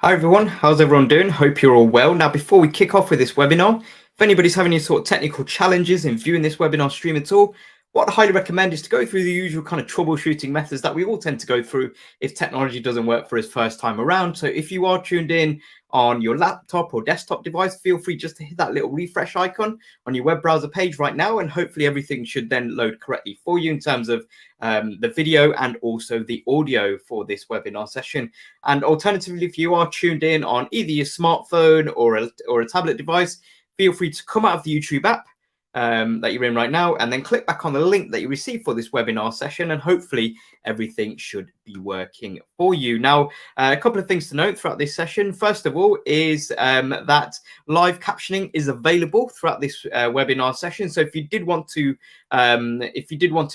Hi everyone, how's everyone doing? Hope you're all well. Now, before we kick off with this webinar, if anybody's having any sort of technical challenges in viewing this webinar stream at all, what I highly recommend is to go through the usual kind of troubleshooting methods that we all tend to go through if technology doesn't work for us first time around. So if you are tuned in on your laptop or desktop device, feel free just to hit that little refresh icon on your web browser page right now, and hopefully everything should then load correctly for you in terms of the video and also the audio for this webinar session. And alternatively, if you are tuned in on either your smartphone or a tablet device, feel free to come out of the YouTube app that you're in right now, and then click back on the link that you received for this webinar session, and hopefully everything should be working for you. Now, a couple of things to note throughout this session. First of all is that live captioning is available throughout this webinar session. So if you did want to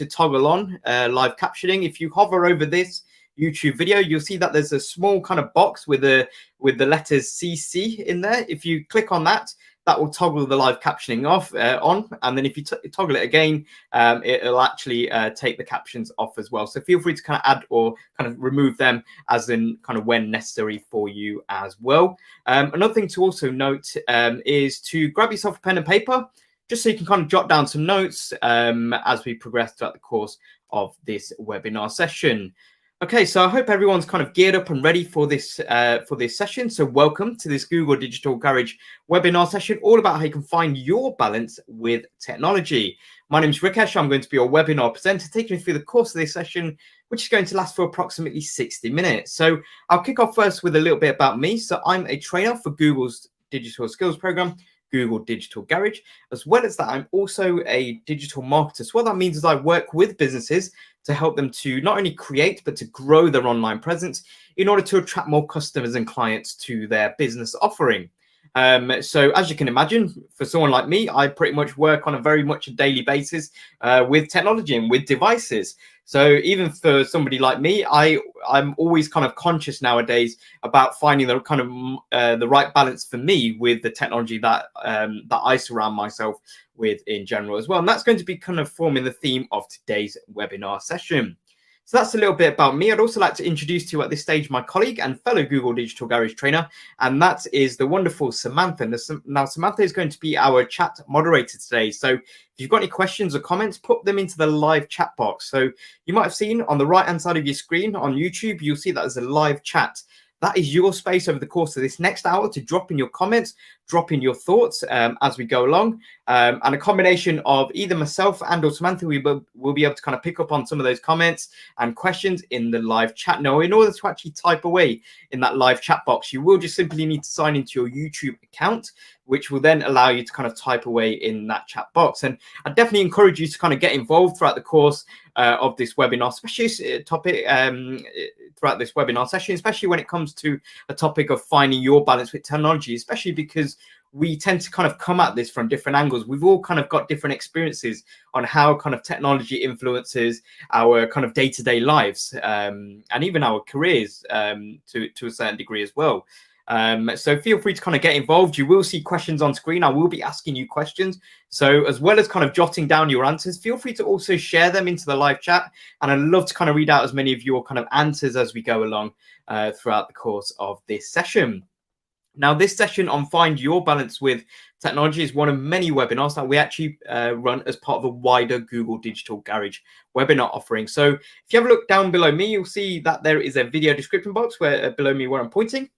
toggle on live captioning, if you hover over this YouTube video, you'll see that there's a small kind of box with the letters CC in there. If you click on that, that will toggle the live captioning off on, and then if you toggle it again, it'll actually take the captions off as well. So feel free to kind of add or kind of remove them as in kind of when necessary for you as well. Another thing to also note is to grab yourself a pen and paper, just so you can kind of jot down some notes as we progress throughout the course of this webinar session. Okay, so I hope everyone's kind of geared up and ready for this session. So welcome to this Google Digital Garage webinar session, all about how you can find your balance with technology. My name is Rikesh. I'm going to be your webinar presenter, taking you through the course of this session, which is going to last for approximately 60 minutes. So I'll kick off first with a little bit about me. So I'm a trainer for Google's digital skills program, Google Digital Garage. As well as that, I'm also a digital marketer. So what that means is I work with businesses to help them to not only create, but to grow their online presence in order to attract more customers and clients to their business offering. So as you can imagine, for someone like me, I pretty much work on a very much a daily basis with technology and with devices. So even for somebody like me, I'm always kind of conscious nowadays about finding the kind of the right balance for me with the technology that that I surround myself with in general as well. And that's going to be kind of forming the theme of today's webinar session. So that's a little bit about me. I'd also like to introduce to you at this stage my colleague and fellow Google Digital Garage trainer, and that is the wonderful Samantha. Now, Samantha is going to be our chat moderator today. So if you've got any questions or comments, put them into the live chat box. So you might have seen on the right-hand side of your screen on YouTube, you'll see that there's a live chat. That is your space over the course of this next hour to drop in your comments, drop in your thoughts as we go along. And a combination of either myself and or Samantha, we will be able to kind of pick up on some of those comments and questions in the live chat. Now, in order to actually type away in that live chat box, you will just simply need to sign into your YouTube account, which will then allow you to kind of type away in that chat box. And I definitely encourage you to kind of get involved throughout the course of this webinar, especially topic throughout this webinar session, especially when it comes to a topic of finding your balance with technology, especially because we tend to kind of come at this from different angles. We've all kind of got different experiences on how kind of technology influences our kind of day-to-day lives and even our careers to a certain degree as well. So feel free to kind of get involved. You will see questions on screen. I will be asking you questions. So as well as kind of jotting down your answers, feel free to also share them into the live chat. And I'd love to kind of read out as many of your kind of answers as we go along throughout the course of this session. Now, this session on Find Your Balance with Technology is one of many webinars that we actually run as part of a wider Google Digital Garage webinar offering. So if you have a look down below me, you'll see that there is a video description box where below me where I'm pointing.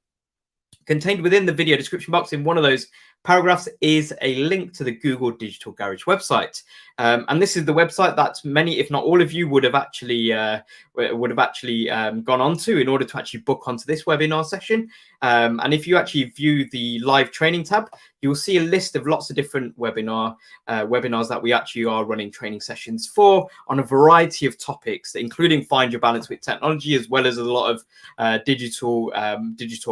Contained within the video description box in one of those paragraphs is a link to the Google Digital Garage website. And this is the website that many, if not all of you, would have actually gone onto in order to actually book onto this webinar session. And if you actually view the live training tab, you'll see a list of lots of different webinars that we actually are running training sessions for on a variety of topics, including Find Your Balance with Technology, as well as a lot of digital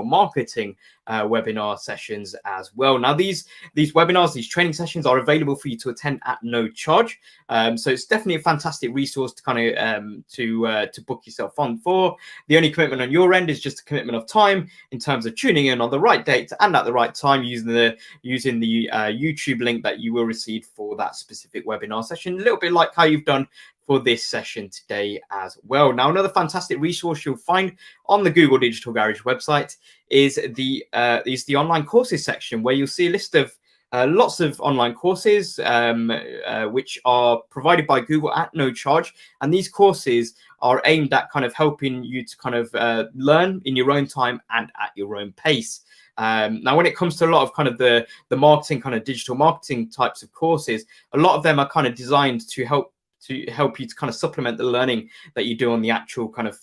marketing webinar sessions as well. Now, these webinars, these training sessions are available for you to attend at no charge. So it's definitely a fantastic resource to kind of to book yourself on for. The only commitment on your end is just a commitment of time in terms of tuning in on the right date and at the right time using the YouTube link that you will receive for that specific webinar session. A little bit like how you've done for this session today as well. Now, another fantastic resource you'll find on the Google Digital Garage website is the online courses section, where you'll see a list of lots of online courses which are provided by Google at no charge. And these courses are aimed at kind of helping you to kind of learn in your own time and at your own pace. Now, when it comes to a lot of kind of the marketing, kind of digital marketing types of courses, a lot of them are kind of designed to help you to kind of supplement the learning that you do on the actual kind of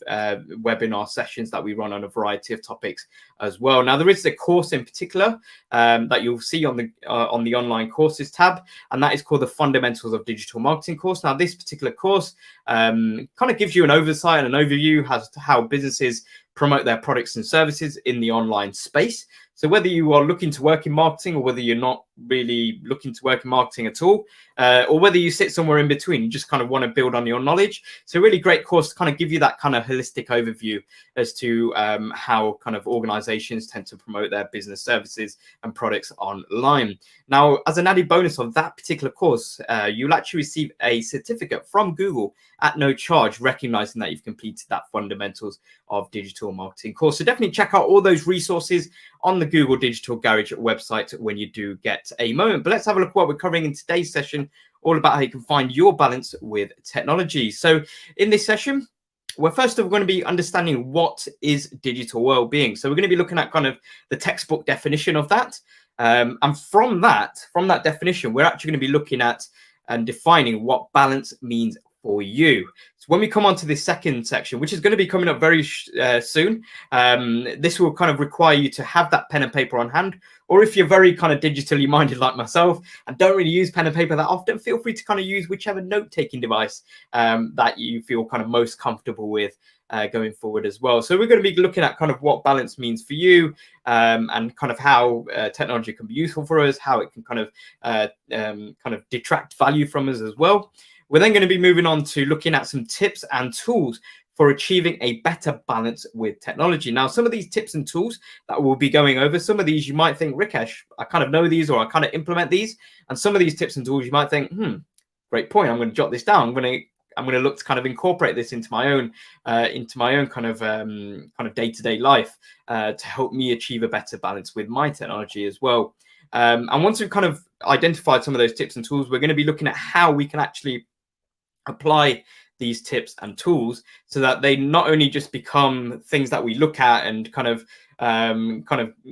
webinar sessions that we run on a variety of topics as well. Now, there is a course in particular that you'll see on the online courses tab, and that is called the Fundamentals of Digital Marketing course. Now, this particular course kind of gives you an oversight and an overview as to how businesses promote their products and services in the online space. So whether you are looking to work in marketing, or whether you're not really looking to work in marketing at all, or whether you sit somewhere in between, you just kind of want to build on your knowledge. So a really great course to kind of give you that kind of holistic overview as to how kind of organizations tend to promote their business services and products online. Now, as an added bonus of that particular course, you'll actually receive a certificate from Google at no charge, recognizing that you've completed that Fundamentals of Digital Marketing course. So definitely check out all those resources on the Google Digital Garage website when you do get a moment. But let's have a look at what we're covering in today's session, all about how you can find your balance with technology. So in this session, we're first of all going to be understanding what is digital well-being. So we're going to be looking at kind of the textbook definition of that. And from that definition, we're actually going to be looking at and defining what balance means for you. So when we come on to this second section, which is going to be coming up very soon, this will kind of require you to have that pen and paper on hand, or if you're very kind of digitally minded like myself and don't really use pen and paper that often, feel free to kind of use whichever note-taking device that you feel kind of most comfortable with going forward as well. So we're going to be looking at kind of what balance means for you, and kind of how technology can be useful for us, how it can kind of detract value from us as well. We're then going to be moving on to looking at some tips and tools for achieving a better balance with technology. Now, some of these tips and tools that we'll be going over, some of these you might think, Rikesh, I kind of know these, or I kind of implement these. And some of these tips and tools you might think, great point, I'm going to jot this down. I'm going to look to kind of incorporate this into my own kind of day-to-day life to help me achieve a better balance with my technology as well. And once we've kind of identified some of those tips and tools, we're going to be looking at how we can actually apply these tips and tools so that they not only just become things that we look at and kind of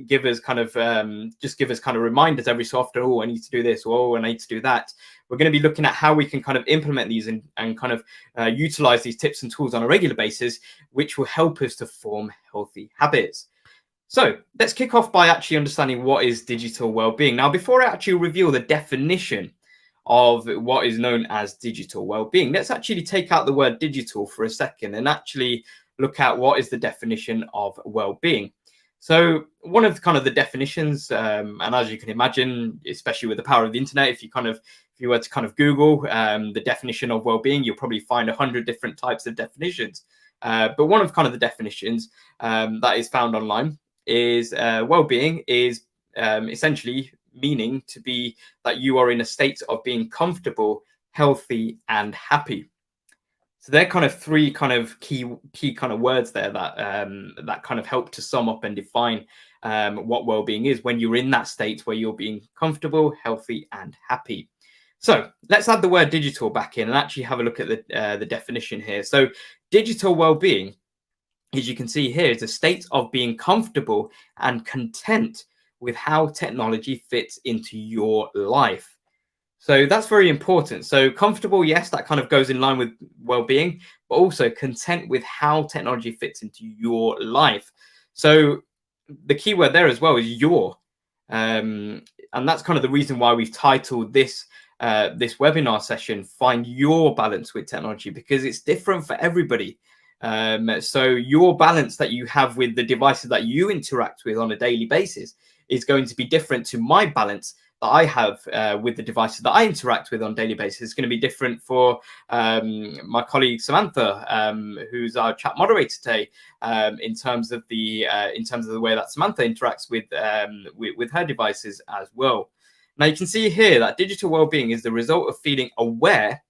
give us kind of reminders every so often. Oh, I need to do this. Oh, I need to do that. We're going to be looking at how we can kind of implement these and kind of utilize these tips and tools on a regular basis, which will help us to form healthy habits. So let's kick off by actually understanding what is digital well-being. Now, before I actually reveal the definition of what is known as digital well-being, let's actually take out the word digital for a second and actually look at what is the definition of well-being. So one of kind of the definitions, and as you can imagine, especially with the power of the internet, if you were to kind of Google the definition of well-being, you'll probably find 100 different types of definitions. But one of kind of the definitions that is found online is well-being is essentially meaning to be that you are in a state of being comfortable, healthy, and happy. So they're kind of three kind of key kind of words there that kind of help to sum up and define what well-being is when you're in that state where you're being comfortable, healthy, and happy. So let's add the word digital back in and actually have a look at the definition here. So digital well-being, as you can see here, is a state of being comfortable and content with how technology fits into your life. So that's very important. So comfortable, yes, that kind of goes in line with well-being, but also content with how technology fits into your life. So the key word there as well is your, and that's kind of the reason why we've titled this webinar session, Find Your Balance with Technology, because it's different for everybody. So your balance that you have with the devices that you interact with on a daily basis is going to be different to my balance that I have with the devices that I interact with on a daily basis. It's going to be different for my colleague Samantha, who's our chat moderator today, in terms of the way that Samantha interacts with her devices as well. Now you can see here that digital well-being is the result of feeling aware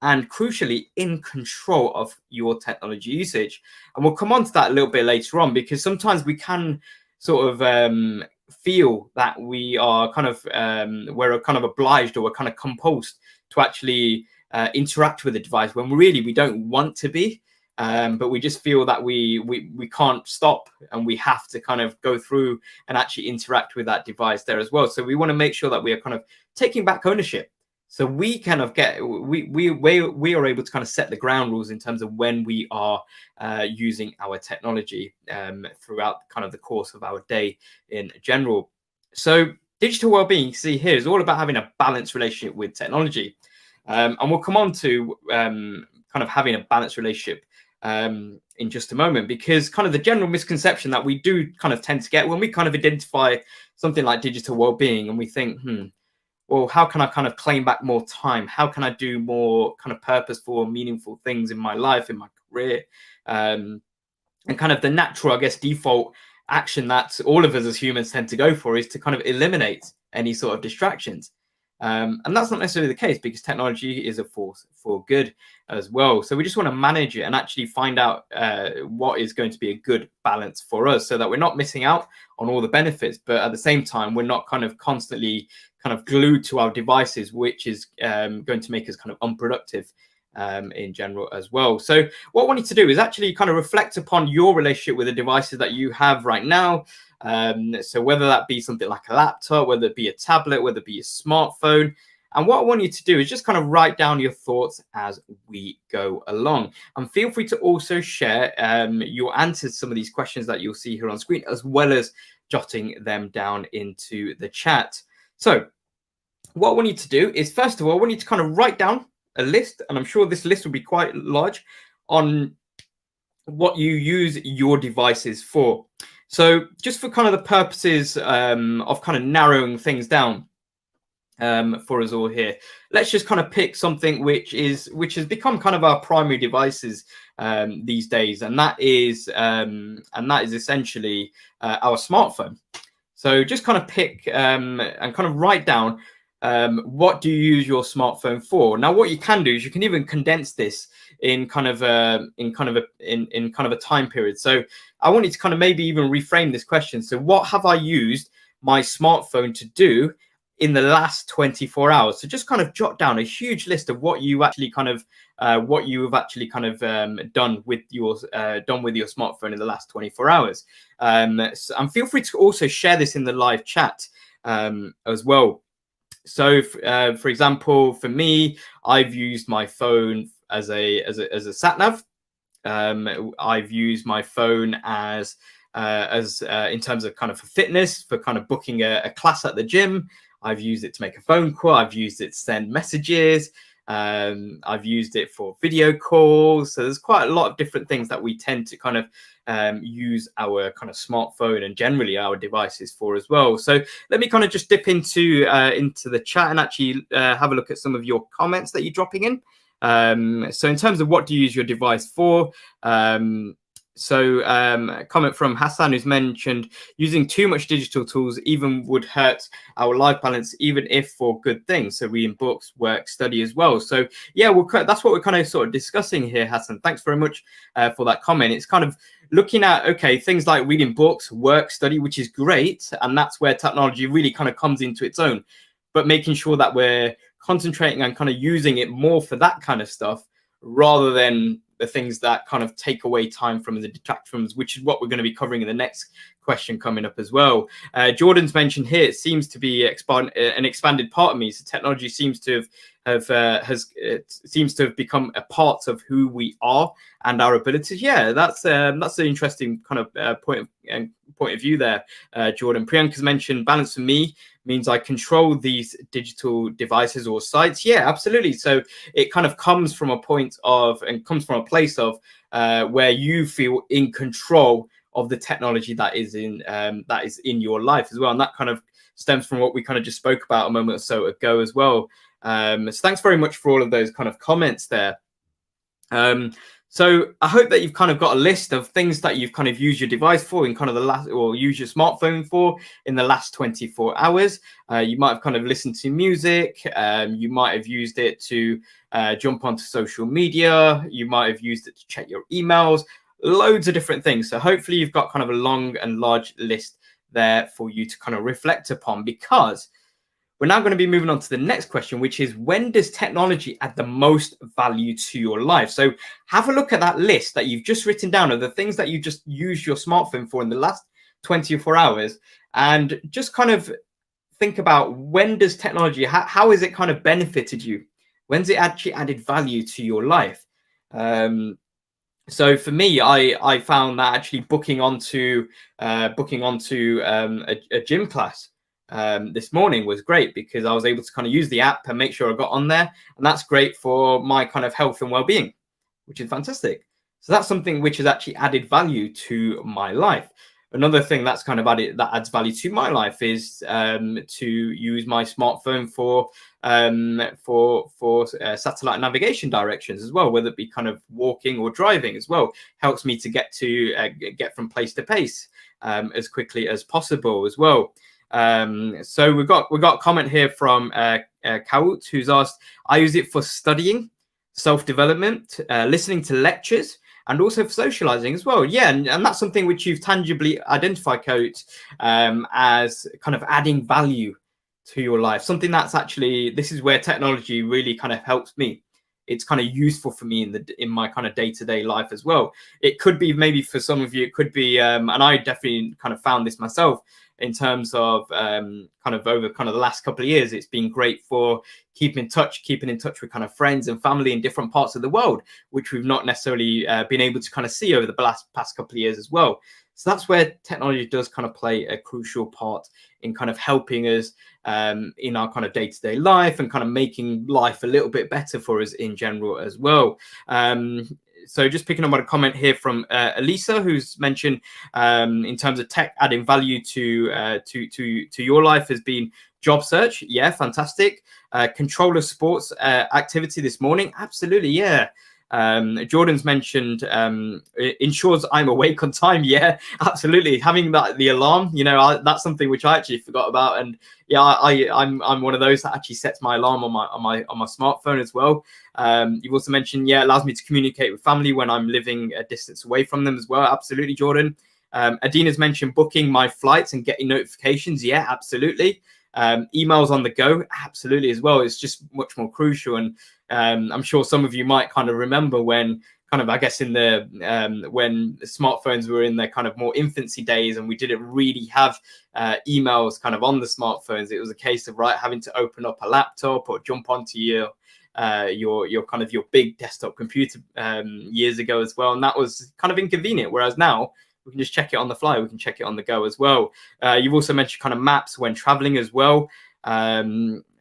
and crucially in control of your technology usage. And we'll come on to that a little bit later on, because sometimes we can sort of feel that we are kind of we're kind of obliged, or we're kind of compulsed to actually interact with the device, when really we don't want to be. But we just feel that we can't stop, and we have to kind of go through and actually interact with that device there as well. So we want to make sure that we are kind of taking back ownership. So we kind of we are able to kind of set the ground rules in terms of when we are using our technology throughout kind of the course of our day in general. So digital well-being, you see here, is all about having a balanced relationship with technology. And we'll come on to kind of having a balanced relationship in just a moment, because kind of the general misconception that we do kind of tend to get when we kind of identify something like digital well-being, and we think, well, how can I kind of claim back more time? How can I do more kind of purposeful, meaningful things in my life, in my career? And kind of the natural, I guess, default action that all of us as humans tend to go for is to kind of eliminate any sort of distractions. And that's not necessarily the case, because technology is a force for good as well. So we just want to manage it and actually find out what is going to be a good balance for us, so that we're not missing out on all the benefits, but at the same time, we're not kind of constantly kind of glued to our devices, which is going to make us kind of unproductive in general as well. So what I want you to do is actually kind of reflect upon your relationship with the devices that you have right now. So whether that be something like a laptop, whether it be a tablet, whether it be a smartphone. And what I want you to do is just kind of write down your thoughts as we go along. And feel free to also share your answers to some of these questions that you'll see here on screen, as well as jotting them down into the chat. So what I want you to do is, first of all, I want you to kind of write down a list, and I'm sure this list will be quite large, on what you use your devices for. So just for kind of the purposes of kind of narrowing things down for us all here, let's just kind of pick something which has become kind of our primary devices these days, and that is essentially our smartphone. So just kind of pick and kind of write down what do you use your smartphone for. Now, what you can do is you can even condense this in kind of a time period. So I wanted to kind of maybe even reframe this question. So what have I used my smartphone to do in the last 24 hours? So just kind of jot down a huge list of what you actually kind of done with your smartphone in the last 24 hours. And feel free to also share this in the live chat as well. So, for example, for me, I've used my phone as a sat nav. I've used my phone as in terms of kind of for fitness, for kind of booking a class at the gym. I've used it to make a phone call. I've used it to send messages. I've used it for video calls. So there's quite a lot of different things that we tend to kind of use our kind of smartphone and generally our devices for as well. So let me kind of just dip into the chat and actually have a look at some of your comments that you're dropping in. So in terms of what do you use your device for? A comment from Hassan, who's mentioned using too much digital tools even would hurt our life balance, even if for good things. So reading books, work, study as well. So yeah, that's what we're kind of sort of discussing here, Hassan. Thanks very much for that comment. It's kind of looking at, okay, things like reading books, work, study, which is great. And that's where technology really kind of comes into its own. But making sure that we're concentrating on kind of using it more for that kind of stuff, rather than the things that kind of take away time from the detractions, which is what we're going to be covering in the next question coming up as well. Jordan's mentioned here, it seems to be an expanded part of me. So technology seems to seems to have become a part of who we are and our abilities. Yeah, that's an interesting kind of point of view there, Jordan. Priyanka's mentioned balance for me means I control these digital devices or sites. Yeah, absolutely. So it kind of comes from a point of, and comes from a place of where you feel in control of the technology that is in your life as well. And that kind of stems from what we kind of just spoke about a moment or so ago as well. So thanks very much for all of those kind of comments there. So I hope that you've kind of got a list of things that you've kind of used your device for in kind of the last, or use your smartphone for in the last 24 hours. You might have kind of listened to music. You might have used it to jump onto social media. You might have used it to check your emails, loads of different things. So hopefully you've got kind of a long and large list there for you to kind of reflect upon, because we're now going to be moving on to the next question, which is, when does technology add the most value to your life? So have a look at that list that you've just written down of the things that you just used your smartphone for in the last 24 hours, and just kind of think about, when does technology, how has it kind of benefited you? When's it actually added value to your life? So for me, I found that actually booking onto a gym class this morning was great, because I was able to kind of use the app and make sure I got on there, and that's great for my kind of health and well-being, which is fantastic. So that's something which has actually added value to my life. Another thing that's kind of adds value to my life is to use my smartphone for satellite navigation directions as well, whether it be kind of walking or driving as well. Helps me to get from place to place as quickly as possible as well. So we've got a comment here from Kaut, who's asked, I use it for studying, self-development, listening to lectures, and also for socializing as well. Yeah, and that's something which you've tangibly identified, Coach, as kind of adding value to your life. Something that's actually, this is where technology really kind of helps me. It's kind of useful for me in my kind of day-to-day life as well. It could be, maybe for some of you, it could be, and I definitely kind of found this myself, in terms of kind of over kind of the last couple of years, it's been great for keeping in touch with kind of friends and family in different parts of the world, which we've not necessarily been able to kind of see over the past couple of years as well. So that's where technology does kind of play a crucial part in kind of helping us in our kind of day-to-day life, and kind of making life a little bit better for us in general as well. So just picking up on a comment here from Elisa, who's mentioned in terms of tech adding value to your life has been job search. Yeah, fantastic. Controller sports activity this morning. Absolutely, yeah. Jordan's mentioned ensures I'm awake on time. Yeah, absolutely. Having the alarm, that's something which I actually forgot about. And yeah, I'm one of those that actually sets my alarm on my smartphone as well. You've also mentioned, yeah, it allows me to communicate with family when I'm living a distance away from them as well. Absolutely, Jordan. Adina's mentioned booking my flights and getting notifications. Yeah, absolutely. Emails on the go, absolutely as well. It's just much more crucial. And I'm sure some of you might kind of remember when kind of, I guess, in the when smartphones were in their kind of more infancy days, and we didn't really have emails kind of on the smartphones. It was a case of having to open up a laptop or jump onto your kind of your big desktop computer years ago as well, and that was kind of inconvenient. Whereas now we can just check it on the fly. We can check it on the go as well. You've also mentioned kind of maps when traveling as well.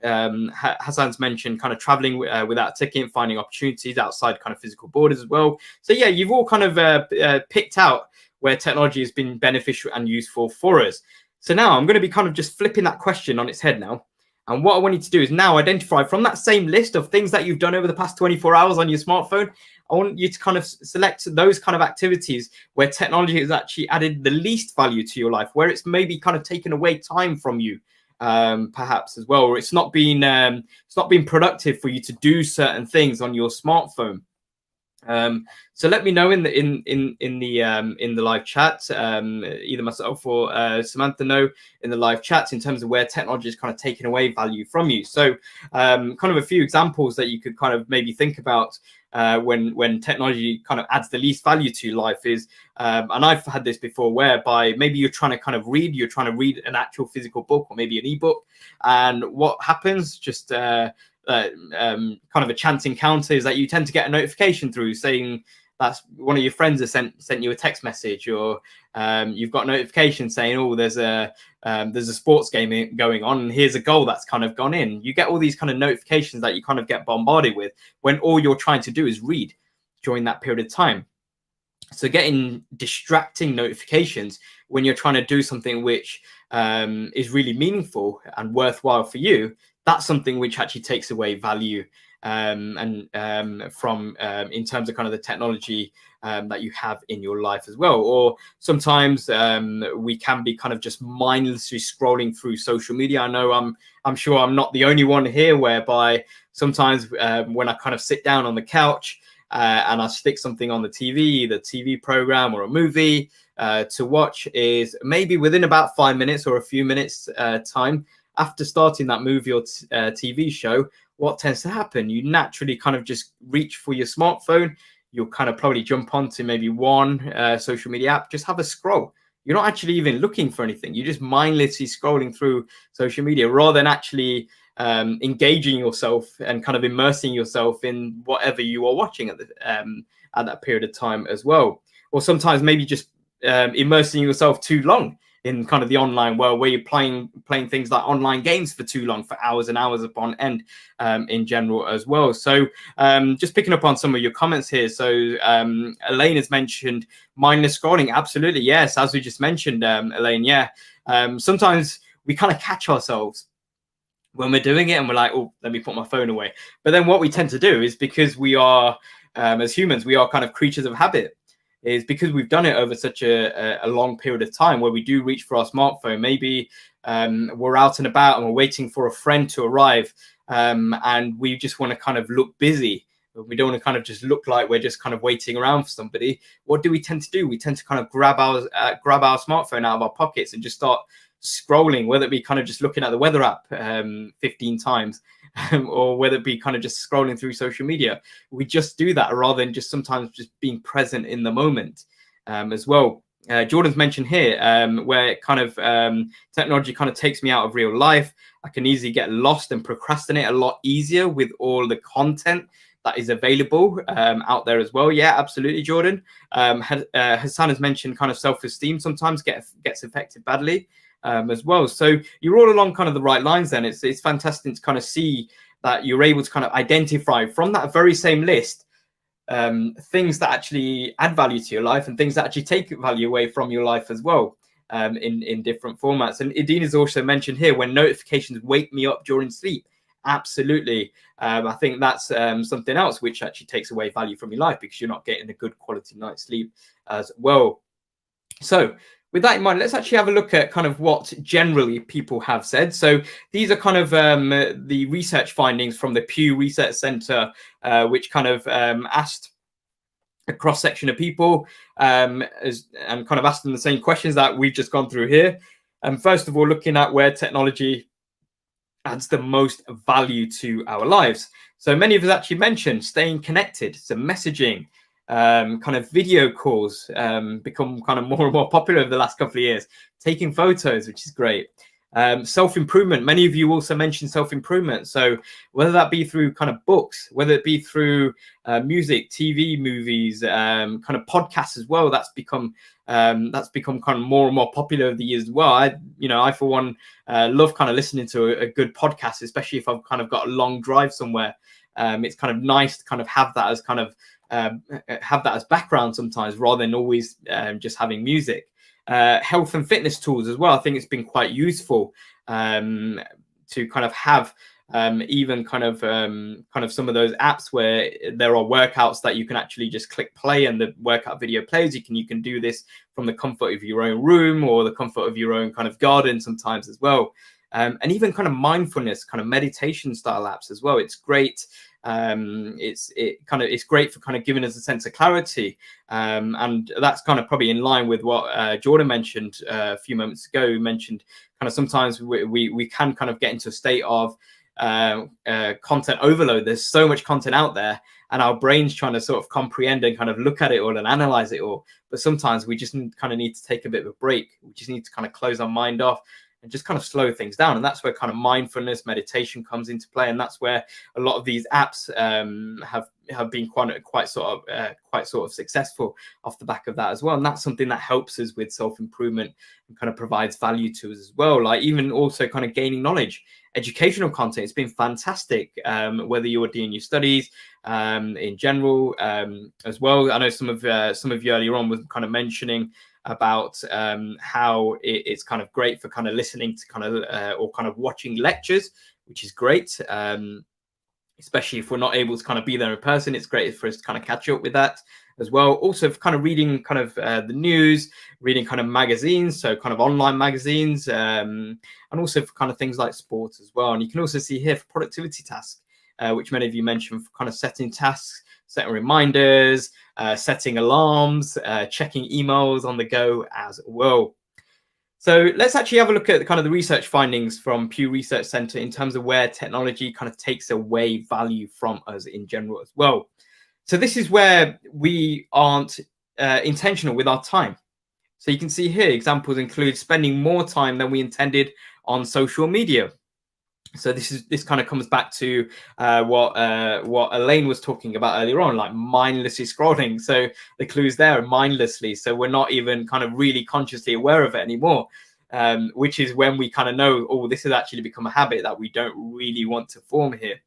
Hassan's mentioned kind of traveling without a ticket, finding opportunities outside kind of physical borders as well. So yeah, you've all kind of picked out where technology has been beneficial and useful for us. So now I'm going to be kind of just flipping that question on its head now. And what I want you to do is now identify from that same list of things that you've done over the past 24 hours on your smartphone. I want you to kind of select those kind of activities where technology has actually added the least value to your life, where it's maybe kind of taken away time from you, perhaps as well, or it's not been productive for you to do certain things on your smartphone. So let me know in the live chat, either myself or Samantha know in the live chat, in terms of where technology is kind of taking away value from you. So kind of a few examples that you could kind of maybe think about when technology kind of adds the least value to your life is, and I've had this before, whereby maybe you're trying to read an actual physical book, or maybe an ebook, and what happens, just kind of a chance encounter, is that you tend to get a notification through saying that's one of your friends has sent you a text message, or you've got a notification saying, oh, there's a sports game going on, and here's a goal that's kind of gone in. You get all these kind of notifications that you kind of get bombarded with when all you're trying to do is read during that period of time. So getting distracting notifications when you're trying to do something which is really meaningful and worthwhile for you, that's something which actually takes away value from in terms of kind of the technology that you have in your life as well. Or sometimes we can be kind of just mindlessly scrolling through social media. I know I'm sure I'm not the only one here, whereby sometimes when I kind of sit down on the couch and I stick something on the TV program or a movie to watch, is maybe within about 5 minutes or a few minutes time after starting that movie or TV show, what tends to happen? You naturally kind of just reach for your smartphone. You'll kind of probably jump onto maybe one social media app, just have a scroll. You're not actually even looking for anything. You're just mindlessly scrolling through social media rather than actually engaging yourself and kind of immersing yourself in whatever you are watching at that period of time as well. Or sometimes maybe just immersing yourself too long in kind of the online world, where you're playing things like online games for too long, for hours and hours upon end, in general as well. So just picking up on some of your comments here. So Elaine has mentioned mindless scrolling. Absolutely, yes. As we just mentioned, Elaine, yeah. Sometimes we kind of catch ourselves when we're doing it and we're like, oh, let me put my phone away. But then what we tend to do is, because we are, as humans, we are kind of creatures of habit, is because we've done it over such a long period of time, where we do reach for our smartphone. Maybe we're out and about and we're waiting for a friend to arrive, and we just want to kind of look busy. We don't want to kind of just look like we're just kind of waiting around for somebody. What do we tend to do? We tend to kind of grab our smartphone out of our pockets and just start scrolling, whether it be kind of just looking at the weather app 15 times, or whether it be kind of just scrolling through social media. We just do that rather than just sometimes just being present in the moment as well. Jordan's mentioned here where kind of technology kind of takes me out of real life. I can easily get lost and procrastinate a lot easier with all the content that is available out there as well. Yeah, absolutely, Jordan. Hassan has mentioned kind of self-esteem sometimes gets affected badly as well. So you're all along kind of the right lines then. It's fantastic to kind of see that you're able to kind of identify from that very same list things that actually add value to your life and things that actually take value away from your life as well, in different formats. And Ideen has also mentioned here, when notifications wake me up during sleep. Absolutely. I think that's something else which actually takes away value from your life, because you're not getting a good quality night's sleep as well. So with that in mind, let's actually have a look at kind of what generally people have said. So these are kind of the research findings from the Pew Research Center, which kind of asked a cross section of people and kind of asked them the same questions that we've just gone through here. And first of all, looking at where technology adds the most value to our lives. So many of us actually mentioned staying connected, so messaging, kind of video calls become kind of more and more popular over the last couple of years, taking photos, which is great. Self-improvement. Many of you also mentioned self-improvement. So whether that be through kind of books, whether it be through music, TV, movies, kind of podcasts as well, that's become kind of more and more popular over the years as well. I for one love kind of listening to a good podcast, especially if I've kind of got a long drive somewhere. It's kind of nice to kind of have that as kind of have that as background sometimes, rather than always just having music. Health and fitness tools as well. I think it's been quite useful to kind of have even kind of some of those apps where there are workouts that you can actually just click play and the workout video plays. You can do this from the comfort of your own room or the comfort of your own kind of garden sometimes as well. And even kind of mindfulness, kind of meditation style apps as well. It's great. It's great for kind of giving us a sense of clarity, and that's kind of probably in line with what Jordan mentioned a few moments ago. He mentioned kind of sometimes we can kind of get into a state of content overload. There's so much content out there, and our brain's trying to sort of comprehend and kind of look at it all and analyze it all. But sometimes we just kind of need to take a bit of a break. We just need to kind of close our mind off and just kind of slow things down. And that's where kind of mindfulness, meditation comes into play. And that's where a lot of these apps have been quite sort of successful off the back of that as well. And that's something that helps us with self-improvement and kind of provides value to us as well. Like even also kind of gaining knowledge, educational content. It's been fantastic, whether you're doing your studies in general as well. I know some of you earlier on was kind of mentioning about how it's kind of great for kind of listening to kind of or kind of watching lectures, which is great. especially if we're not able to kind of be there in person. It's great for us to kind of catch up with that as well. Also, for kind of reading kind of the news, reading kind of magazines, so kind of online magazines, and also for kind of things like sports as well. And you can also see here for productivity tasks, which many of you mentioned, for kind of setting tasks, setting reminders, setting alarms, checking emails on the go as well. So let's actually have a look at kind of the research findings from Pew Research Center in terms of where technology kind of takes away value from us in general as well. So this is where we aren't intentional with our time. So you can see here examples include spending more time than we intended on social media. So this kind of comes back to what Elaine was talking about earlier on, like mindlessly scrolling. So the clues there are mindlessly. So we're not even kind of really consciously aware of it anymore, which is when we kind of know, oh, this has actually become a habit that we don't really want to form here.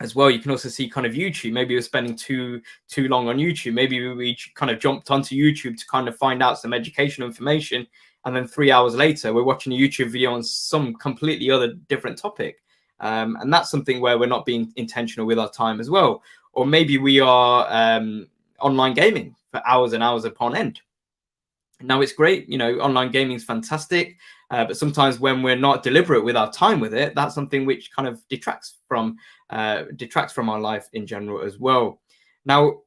As well, you can also see kind of YouTube. Maybe we're spending too long on YouTube. Maybe we kind of jumped onto YouTube to kind of find out some educational information, and then 3 hours later, we're watching a YouTube video on some completely other different topic. And that's something where we're not being intentional with our time as well. Or maybe we are online gaming for hours and hours upon end. Now, it's great, you know, online gaming is fantastic, but sometimes when we're not deliberate with our time with it, that's something which kind of detracts from our life in general as well. Now,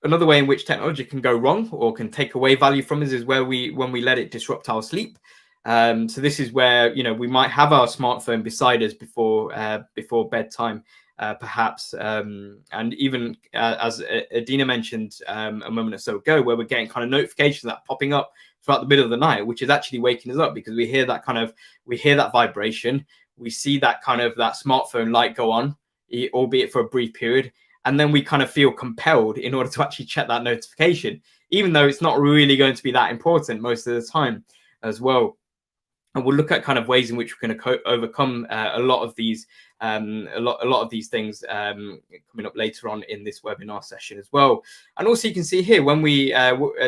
another way in which technology can go wrong or can take away value from us is when we let it disrupt our sleep. So this is where, you know, we might have our smartphone beside us before bedtime, perhaps, and even as Adina mentioned a moment or so ago, where we're getting kind of notifications that are popping up throughout the middle of the night, which is actually waking us up because we hear that vibration, we see that smartphone light go on, albeit for a brief period, and then we kind of feel compelled in order to actually check that notification, even though it's not really going to be that important most of the time as well. And we'll look at kind of ways in which we're going to overcome a lot of these things coming up later on in this webinar session as well. And also you can see here when we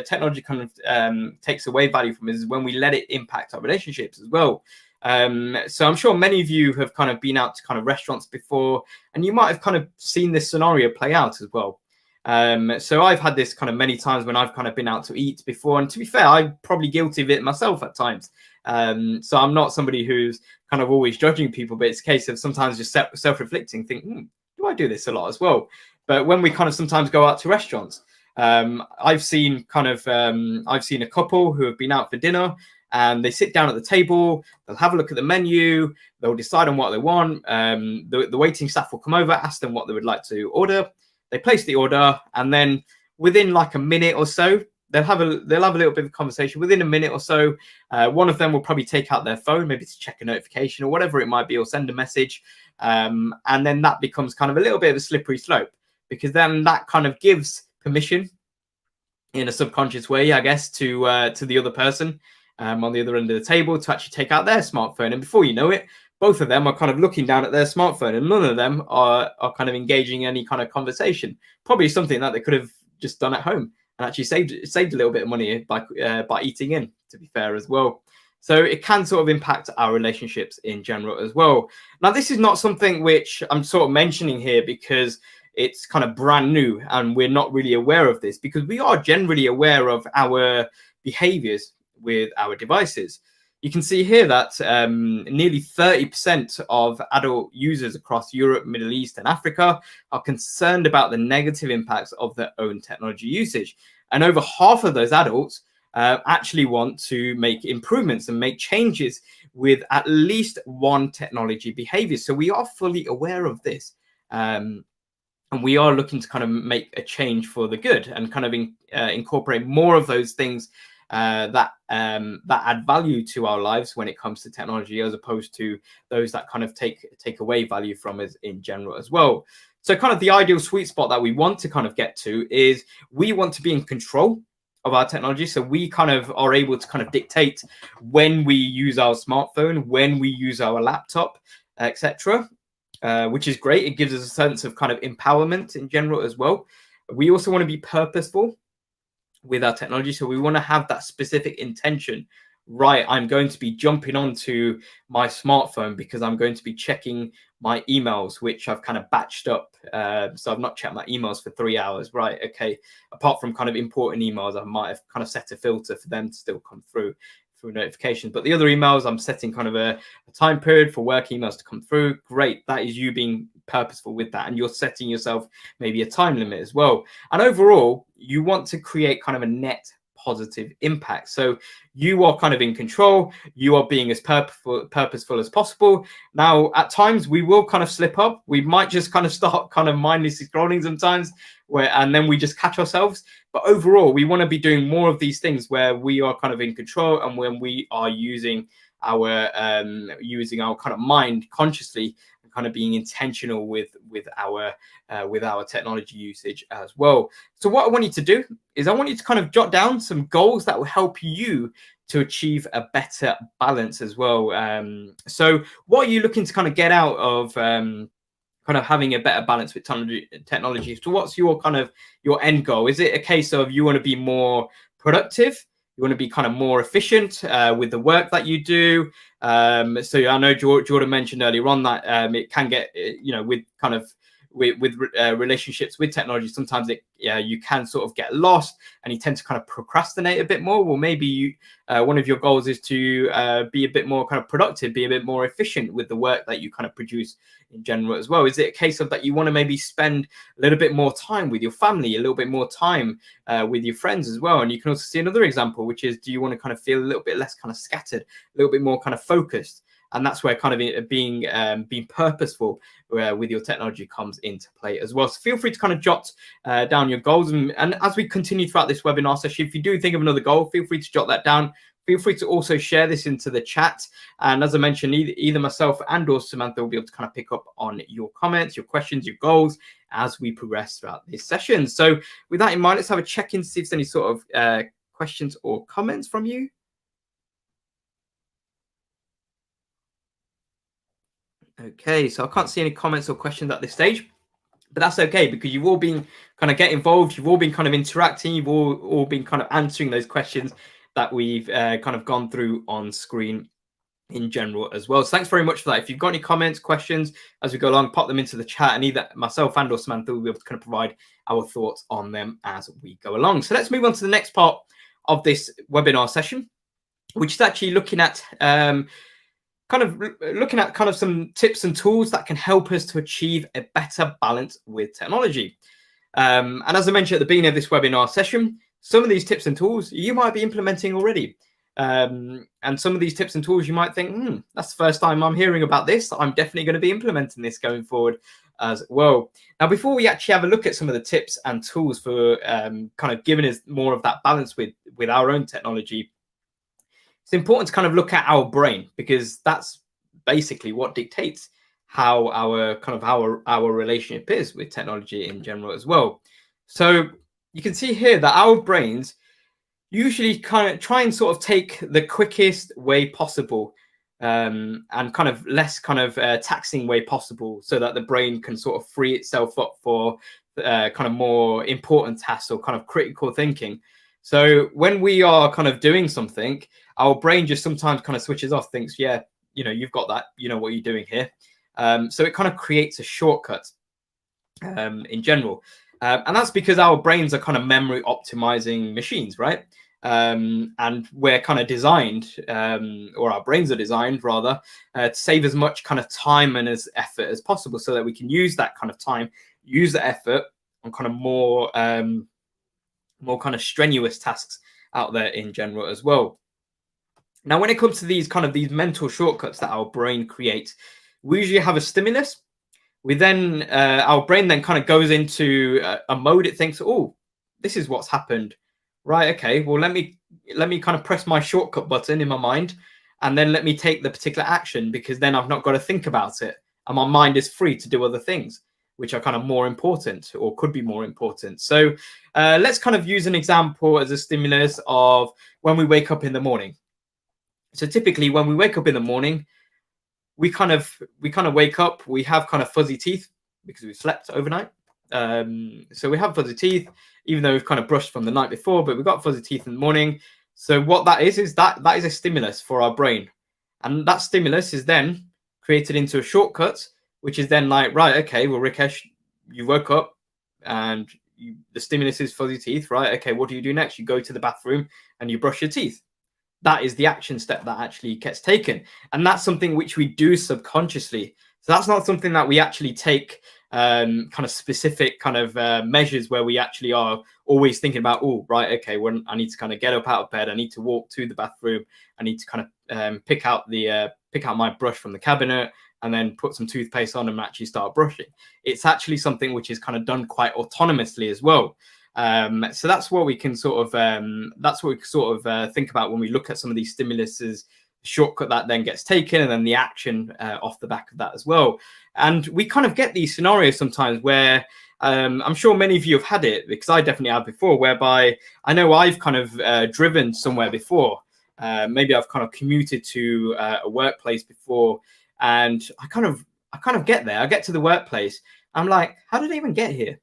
technology kind of takes away value from us is when we let it impact our relationships as well. So I'm sure many of you have kind of been out to kind of restaurants before, and you might have kind of seen this scenario play out as well. So I've had this kind of many times when I've kind of been out to eat before, and to be fair, I'm probably guilty of it myself at times. So I'm not somebody who's kind of always judging people, but it's a case of sometimes just self-reflecting, think, do I do this a lot as well? But when we kind of sometimes go out to restaurants, I've seen a couple who have been out for dinner, and they sit down at the table, they'll have a look at the menu, they'll decide on what they want. The waiting staff will come over, ask them what they would like to order. They place the order, and then within like a minute or so, they'll have a little bit of a conversation. Within a minute or so, one of them will probably take out their phone, maybe to check a notification or whatever it might be, or send a message. And then that becomes kind of a little bit of a slippery slope, because then that kind of gives permission in a subconscious way, I guess, to the other person on the other end of the table to actually take out their smartphone. And before you know it, both of them are kind of looking down at their smartphone, and none of them are kind of engaging in any kind of conversation. Probably something that they could have just done at home and actually saved a little bit of money by eating in, to be fair as well. So it can sort of impact our relationships in general as well. Now, this is not something which I'm sort of mentioning here because it's kind of brand new and we're not really aware of this, because we are generally aware of our behaviors with our devices. You can see here that nearly 30% of adult users across Europe, Middle East, and Africa are concerned about the negative impacts of their own technology usage. And over half of those adults actually want to make improvements and make changes with at least one technology behavior. So we are fully aware of this. And we are looking to kind of make a change for the good and kind of incorporate more of those things that add value to our lives when it comes to technology, as opposed to those that kind of take away value from us in general as well. So kind of the ideal sweet spot that we want to kind of get to is we want to be in control of our technology. So we kind of are able to kind of dictate when we use our smartphone, when we use our laptop, etc., which is great. It gives us a sense of kind of empowerment in general as well. We also want to be purposeful with our technology. So we want to have that specific intention right, I'm going to be jumping onto my smartphone because I'm going to be checking my emails, which I've kind of batched up. So I've not checked my emails for 3 hours. Right. Okay. Apart from kind of important emails, I might have kind of set a filter for them to still come through notifications. But the other emails, I'm setting kind of a time period for work emails to come through. Great. That is you being purposeful with that. And you're setting yourself maybe a time limit as well. And overall, you want to create kind of a net positive impact. So you are kind of in control. You are being as purposeful as possible. Now, at times we will kind of slip up. We might just kind of start kind of mindlessly scrolling sometimes, and then we just catch ourselves. But overall, we want to be doing more of these things where we are kind of in control, and when we are using our kind of mind consciously, and kind of being intentional with our technology usage as well. So what I want you to do is I want you to kind of jot down some goals that will help you to achieve a better balance as well. So what are you looking to kind of get out of kind of having a better balance with technology? So what's your kind of your end goal? Is it a case of you want to be more productive? You want to be kind of more efficient with the work that you do? So I know Jordan mentioned earlier on that it can get, with kind of with relationships with technology, sometimes you can sort of get lost and you tend to kind of procrastinate a bit more. Well, maybe one of your goals is to be a bit more kind of productive, be a bit more efficient with the work that you kind of produce in general as well. Is it a case of that you want to maybe spend a little bit more time with your family, a little bit more time with your friends as well? And you can also see another example, which is, do you want to kind of feel a little bit less kind of scattered, a little bit more kind of focused? And that's where kind of being purposeful with your technology comes into play as well. So feel free to kind of jot down your goals. And as we continue throughout this webinar session, if you do think of another goal, feel free to jot that down. Feel free to also share this into the chat. And as I mentioned, either myself and or Samantha will be able to kind of pick up on your comments, your questions, your goals as we progress throughout this session. So with that in mind, let's have a check-in to see if there's any sort of questions or comments from you. Okay, so I can't see any comments or questions at this stage, but that's okay because you've all been kind of get involved. You've all been kind of interacting. You've all been kind of answering those questions that we've kind of gone through on screen in general as well. So thanks very much for that. If you've got any comments, questions as we go along, pop them into the chat, and either myself and or Samantha will be able to kind of provide our thoughts on them as we go along. So let's move on to the next part of this webinar session, which is actually looking at some tips and tools that can help us to achieve a better balance with technology. And as I mentioned at the beginning of this webinar session, some of these tips and tools you might be implementing already. And some of these tips and tools you might think, that's the first time I'm hearing about this. I'm definitely going to be implementing this going forward as well. Now, before we actually have a look at some of the tips and tools for kind of giving us more of that balance with our own technology, it's important to kind of look at our brain, because that's basically what dictates how our relationship is with technology in general as well. So you can see here that our brains usually kind of try and sort of take the quickest way possible and kind of less kind of taxing way possible, so that the brain can sort of free itself up for kind of more important tasks or kind of critical thinking. So when we are kind of doing something, our brain just sometimes kind of switches off, thinks, yeah, you've got that, you know what you're doing here. So it kind of creates a shortcut in general. And that's because our brains are kind of memory optimizing machines, right? And we're kind of designed, or our brains are designed rather, to save as much kind of time and as effort as possible, so that we can use that kind of time, use the effort on kind of more kind of strenuous tasks out there in general as well. Now, when it comes to these mental shortcuts that our brain creates, we usually have a stimulus. We then, our brain then kind of goes into a mode. It thinks, oh, this is what's happened. Right, okay, well, let me kind of press my shortcut button in my mind, and then let me take the particular action, because then I've not got to think about it. And my mind is free to do other things, which are kind of more important or could be more important. So let's kind of use an example as a stimulus of when we wake up in the morning. So typically when we wake up in the morning, we kind of wake up, we have kind of fuzzy teeth because we've slept overnight. So we have fuzzy teeth, even though we've kind of brushed from the night before, but we've got fuzzy teeth in the morning. So what that is that is a stimulus for our brain. And that stimulus is then created into a shortcut, which is then like, right, okay, well, Rikesh, you woke up and the stimulus is fuzzy teeth, right? Okay, what do you do next? You go to the bathroom and you brush your teeth. That is the action step that actually gets taken. And that's something which we do subconsciously. So that's not something that we actually take kind of specific kind of measures where we actually are always thinking about, oh, right, okay, when I need to kind of get up out of bed, I need to walk to the bathroom, I need to kind of pick out my brush from the cabinet and then put some toothpaste on and actually start brushing. It's actually something which is kind of done quite autonomously as well. So that's what we can sort of think about when we look at some of these stimuluses, shortcut that then gets taken, and then the action off the back of that as well. And we kind of get these scenarios sometimes where I'm sure many of you have had it, because I definitely have before, whereby I know I've kind of driven somewhere before. Maybe I've kind of commuted to a workplace before, and I kind of get there. I get to the workplace. I'm like, how did I even get here?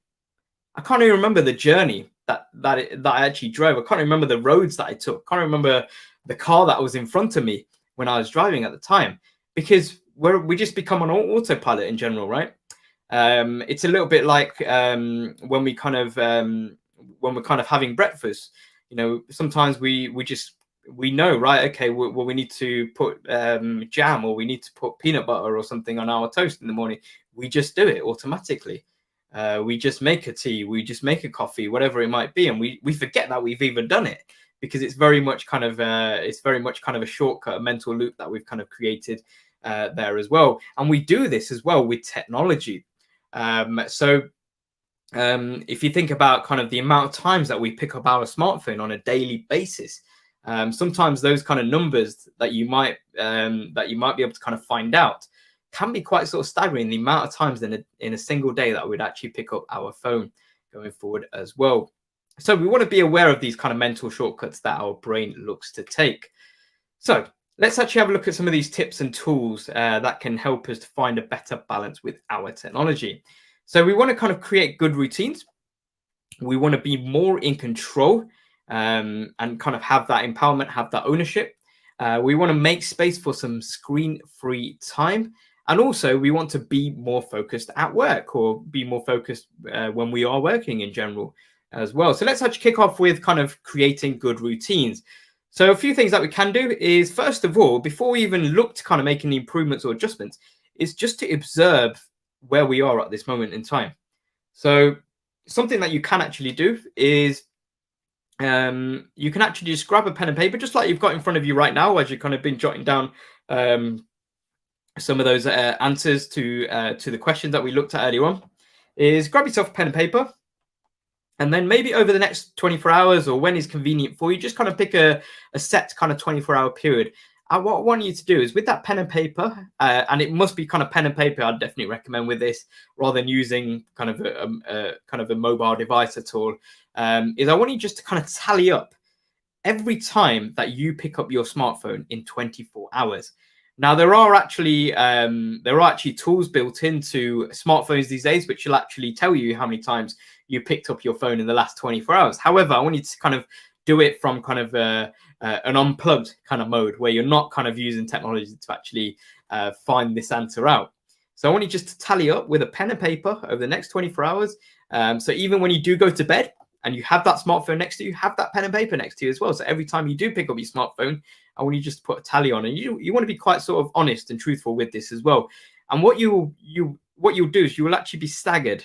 I can't even remember the journey that I actually drove. I can't remember the roads that I took. I can't remember the car that was in front of me when I was driving at the time, because we just become an autopilot in general, right? It's a little bit like when we're kind of having breakfast. You know, sometimes we know, right? Okay, well, we need to put jam, or we need to put peanut butter or something on our toast in the morning. We just do it automatically. We just make a tea, we just make a coffee, whatever it might be, and we forget that we've even done it, because it's very much kind of a shortcut, a mental loop that we've kind of created there as well. And we do this as well with technology. If you think about kind of the amount of times that we pick up our smartphone on a daily basis, sometimes those kind of numbers that you might be able to kind of find out can be quite sort of staggering, the amount of times in a single day that we'd actually pick up our phone going forward as well. So we want to be aware of these kind of mental shortcuts that our brain looks to take. So let's actually have a look at some of these tips and tools that can help us to find a better balance with our technology. So we want to kind of create good routines. We want to be more in control and kind of have that empowerment, have that ownership. We want to make space for some screen-free time. And also, we want to be more focused at work, or be more focused when we are working in general as well. So let's actually kick off with kind of creating good routines. So a few things that we can do is, first of all, before we even look to kind of making the improvements or adjustments, is just to observe where we are at this moment in time. So something that you can actually do is you can actually just grab a pen and paper, just like you've got in front of you right now, as you've kind of been jotting down some of those answers to the questions that we looked at earlier on. Is grab yourself a pen and paper, and then maybe over the next 24 hours, or when is convenient for you, just kind of pick a set kind of 24-hour period. And what I want you to do is, with that pen and paper, and it must be kind of pen and paper, I'd definitely recommend with this, rather than using kind of a mobile device at all, is I want you just to kind of tally up every time that you pick up your smartphone in 24 hours. Now, there are actually tools built into smartphones these days which will actually tell you how many times you picked up your phone in the last 24 hours. However, I want you to kind of do it from kind of an unplugged kind of mode, where you're not kind of using technology to actually find this answer out. So I want you just to tally up with a pen and paper over the next 24 hours. So even when you do go to bed and you have that smartphone next to you, have that pen and paper next to you as well. So every time you do pick up your smartphone, I want you just to put a tally on, and you want to be quite sort of honest and truthful with this as well. And what you'll do is you will actually be staggered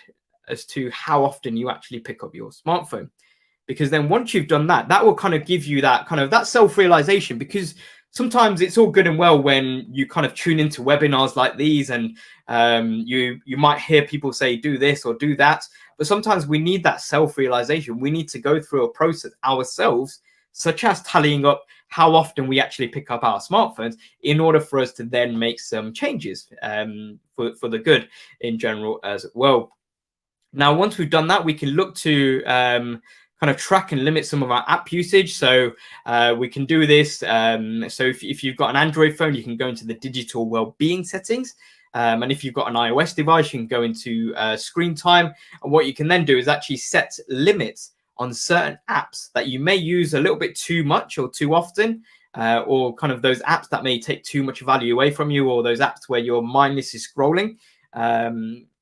as to how often you actually pick up your smartphone, because then once you've done that, that will kind of give you that kind of that self-realization. Because sometimes it's all good and well when you kind of tune into webinars like these, and you might hear people say do this or do that, but sometimes we need that self-realization. We need to go through a process ourselves, such as tallying up how often we actually pick up our smartphones, in order for us to then make some changes for the good in general as well. Now, once we've done that, we can look to kind of track and limit some of our app usage. So we can do this. So if you've got an Android phone, you can go into the digital well-being settings. And if you've got an iOS device, you can go into screen time. And what you can then do is actually set limits on certain apps that you may use a little bit too much or too often, or kind of those apps that may take too much value away from you, or those apps where you're mindlessly scrolling.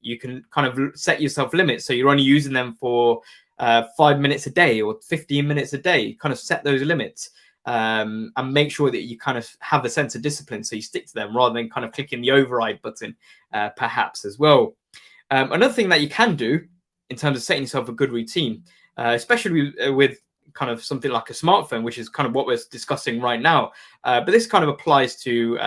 You can kind of set yourself limits, so you're only using them for 5 minutes a day or 15 minutes a day. Kind of set those limits, and make sure that you kind of have a sense of discipline, so you stick to them rather than kind of clicking the override button, perhaps as well. Another thing that you can do in terms of setting yourself a good routine, especially with kind of something like a smartphone, which is kind of what we're discussing right now, but this kind of applies to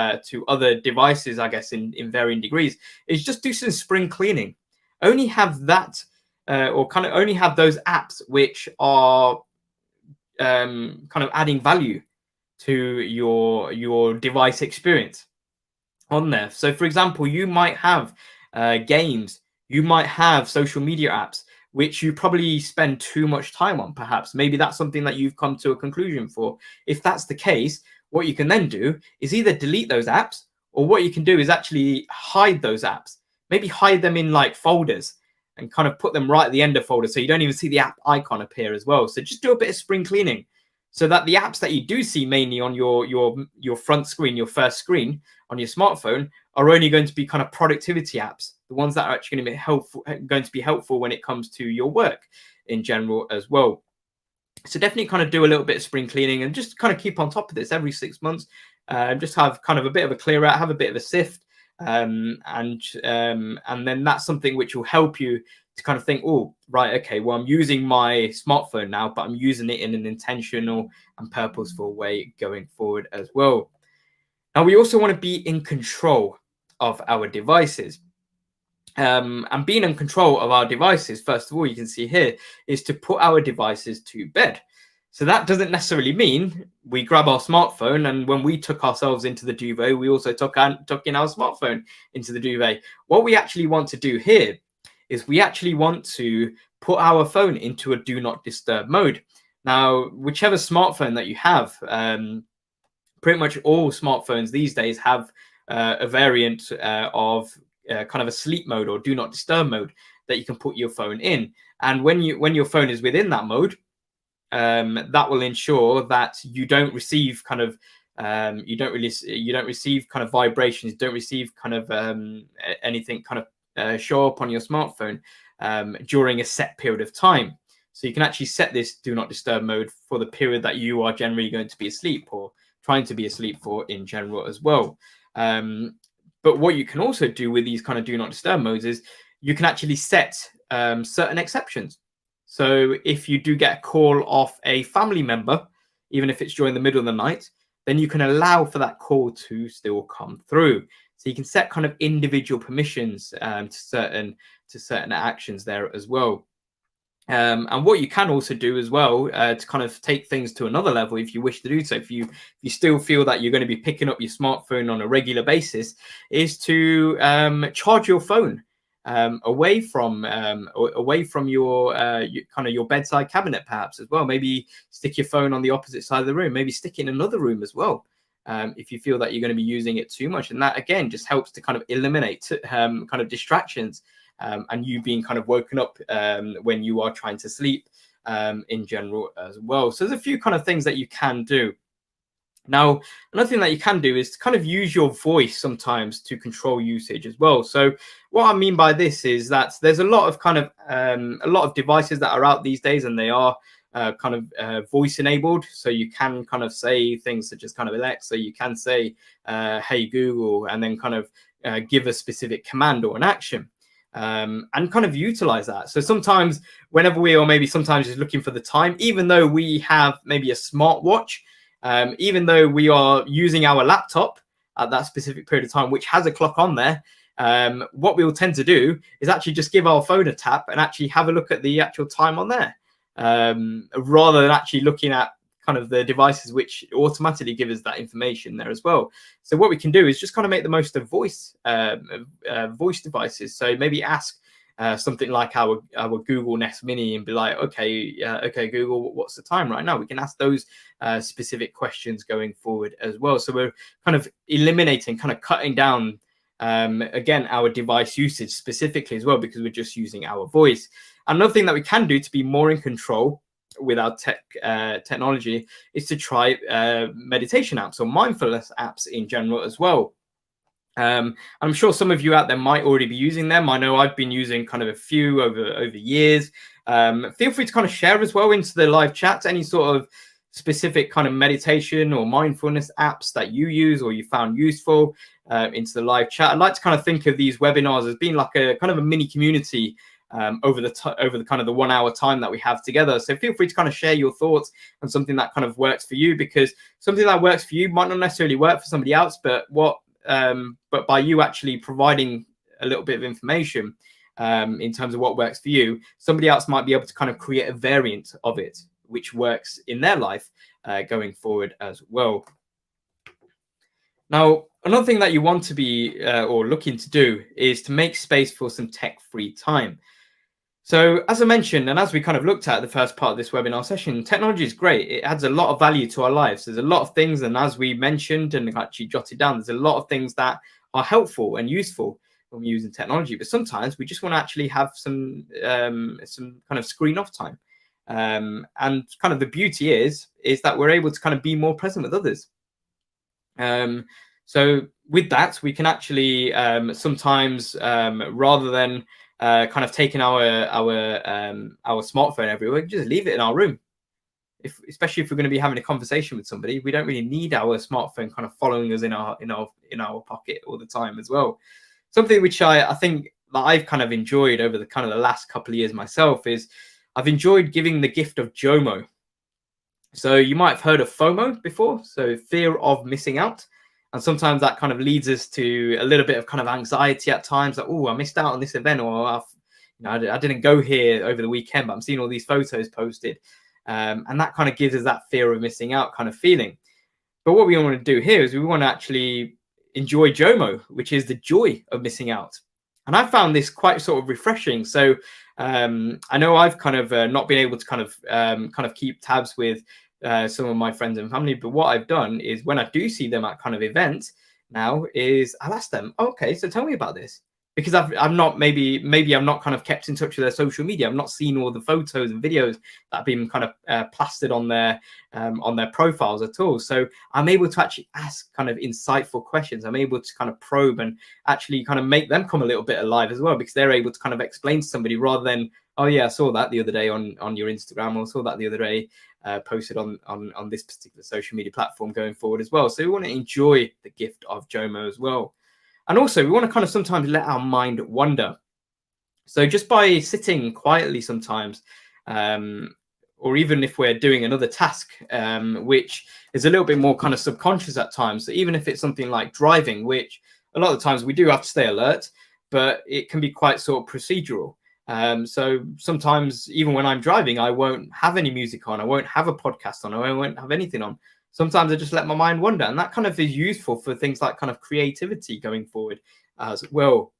other devices, I guess, in varying degrees, is just do some spring cleaning. Only have that, or kind of only have those apps which are kind of adding value to your device experience on there. So, for example, you might have games, you might have social media apps which you probably spend too much time on, perhaps. Maybe that's something that you've come to a conclusion for. If that's the case, what you can then do is either delete those apps, or what you can do is actually hide those apps. Maybe hide them in like folders and kind of put them right at the end of folders, so you don't even see the app icon appear as well. So just do a bit of spring cleaning, so that the apps that you do see mainly on your front screen, your first screen on your smartphone, are only going to be kind of productivity apps, the ones that are actually going to be helpful when it comes to your work in general as well. So definitely kind of do a little bit of spring cleaning, and just kind of keep on top of this every 6 months. Just have kind of a bit of a clear out, have a bit of a sift, and then that's something which will help you to kind of think, oh, right, okay, well, I'm using my smartphone now, but I'm using it in an intentional and purposeful way going forward as well. Now, we also want to be in control of our devices. And being in control of our devices, first of all, you can see here, is to put our devices to bed. So that doesn't necessarily mean we grab our smartphone, and when we tuck ourselves into the duvet, we also tuck in our smartphone into the duvet. What we actually want to do here is we actually want to put our phone into a do not disturb mode. Now, whichever smartphone that you have, pretty much all smartphones these days have a variant of kind of a sleep mode or do not disturb mode that you can put your phone in. And when your phone is within that mode, that will ensure that you don't receive kind of you don't receive kind of vibrations, don't receive kind of anything kind of show up on your smartphone during a set period of time. So you can actually set this do not disturb mode for the period that you are generally going to be asleep, or trying to be asleep for in general as well. But what you can also do with these kind of do not disturb modes is you can actually set certain exceptions. So if you do get a call off a family member, even if it's during the middle of the night, then you can allow for that call to still come through. So you can set kind of individual permissions to certain actions there as well. And what you can also do as well, to kind of take things to another level, if you wish to do so, if you still feel that you're going to be picking up your smartphone on a regular basis, is to charge your phone away from your kind of your bedside cabinet, perhaps as well. Maybe stick your phone on the opposite side of the room. Maybe stick it in another room as well, if you feel that you're going to be using it too much. And that again just helps to kind of eliminate kind of distractions. And you being kind of woken up when you are trying to sleep in general as well. So there's a few kind of things that you can do. Now, another thing that you can do is to kind of use your voice sometimes to control usage as well. So what I mean by this is that there's a lot of kind of a lot of devices that are out these days, and they are kind of voice enabled. So you can kind of say things such as kind of Alexa, you can say, hey Google, and then kind of give a specific command or an action. And kind of utilize that. So sometimes whenever we are maybe sometimes just looking for the time, even though we have maybe a smartwatch, even though we are using our laptop at that specific period of time, which has a clock on there, what we will tend to do is actually just give our phone a tap and actually have a look at the actual time on there, rather than actually looking at kind of the devices which automatically give us that information there as well. So what we can do is just kind of make the most of voice devices. So maybe ask something like our Google Nest Mini and be like, okay Google, what's the time right now? We can ask those specific questions going forward as well. So we're kind of eliminating, kind of cutting down again our device usage specifically as well, because we're just using our voice. Another thing that we can do to be more in control with our technology is to try meditation apps or mindfulness apps in general as well. I'm sure some of you out there might already be using them. I know I've been using kind of a few over years. Feel free to kind of share as well into the live chat any sort of specific kind of meditation or mindfulness apps that you use or you found useful into the live chat. I'd like to kind of think of these webinars as being like a kind of a mini community over the kind of the 1 hour time that we have together. So feel free to kind of share your thoughts on something that kind of works for you, because something that works for you might not necessarily work for somebody else, but by you actually providing a little bit of information in terms of what works for you, somebody else might be able to kind of create a variant of it which works in their life going forward as well. Now, another thing that you want to be or looking to do is to make space for some tech-free time. So as I mentioned, and as we kind of looked at the first part of this webinar session, technology is great. It adds a lot of value to our lives. There's a lot of things, and as we mentioned and actually jotted down, there's a lot of things that are helpful and useful when we're using technology. But sometimes we just want to actually have some kind of screen off time. And kind of the beauty is that we're able to kind of be more present with others. So with that, we can actually sometimes rather than kind of taking our smartphone everywhere, just leave it in our room. Especially if we're going to be having a conversation with somebody, we don't really need our smartphone kind of following us in our pocket all the time as well. Something which I think that I've kind of enjoyed over the kind of the last couple of years myself is I've enjoyed giving the gift of JOMO. So you might have heard of FOMO before, so fear of missing out. And sometimes that kind of leads us to a little bit of kind of anxiety at times, like, oh, I missed out on this event, or I didn't go here over the weekend, but I'm seeing all these photos posted. And that kind of gives us that fear of missing out kind of feeling. But what we want to do here is we want to actually enjoy JOMO, which is the joy of missing out. And I found this quite sort of refreshing. So I know I've kind of not been able to kind of keep tabs with some of my friends and family, but what I've done is when I do see them at kind of events now is I'll ask them, okay, so tell me about this, because I'm not maybe I'm not kind of kept in touch with their social media. I've not seen all the photos and videos that have been kind of plastered on their profiles at all. So I'm able to actually ask kind of insightful questions. I'm able to kind of probe and actually kind of make them come a little bit alive as well, because they're able to kind of explain to somebody rather than, oh yeah, I saw that the other day on your Instagram, or saw that the other day posted on this particular social media platform going forward as well. So we want to enjoy the gift of JOMO as well. And also, we want to kind of sometimes let our mind wander. So just by sitting quietly sometimes, or even if we're doing another task, which is a little bit more kind of subconscious at times, so even if it's something like driving, which a lot of the times we do have to stay alert, but it can be quite sort of procedural. So sometimes even when I'm driving, I won't have any music on, I won't have a podcast on, I won't have anything on. Sometimes I just let my mind wander, and that kind of is useful for things like kind of creativity going forward as well.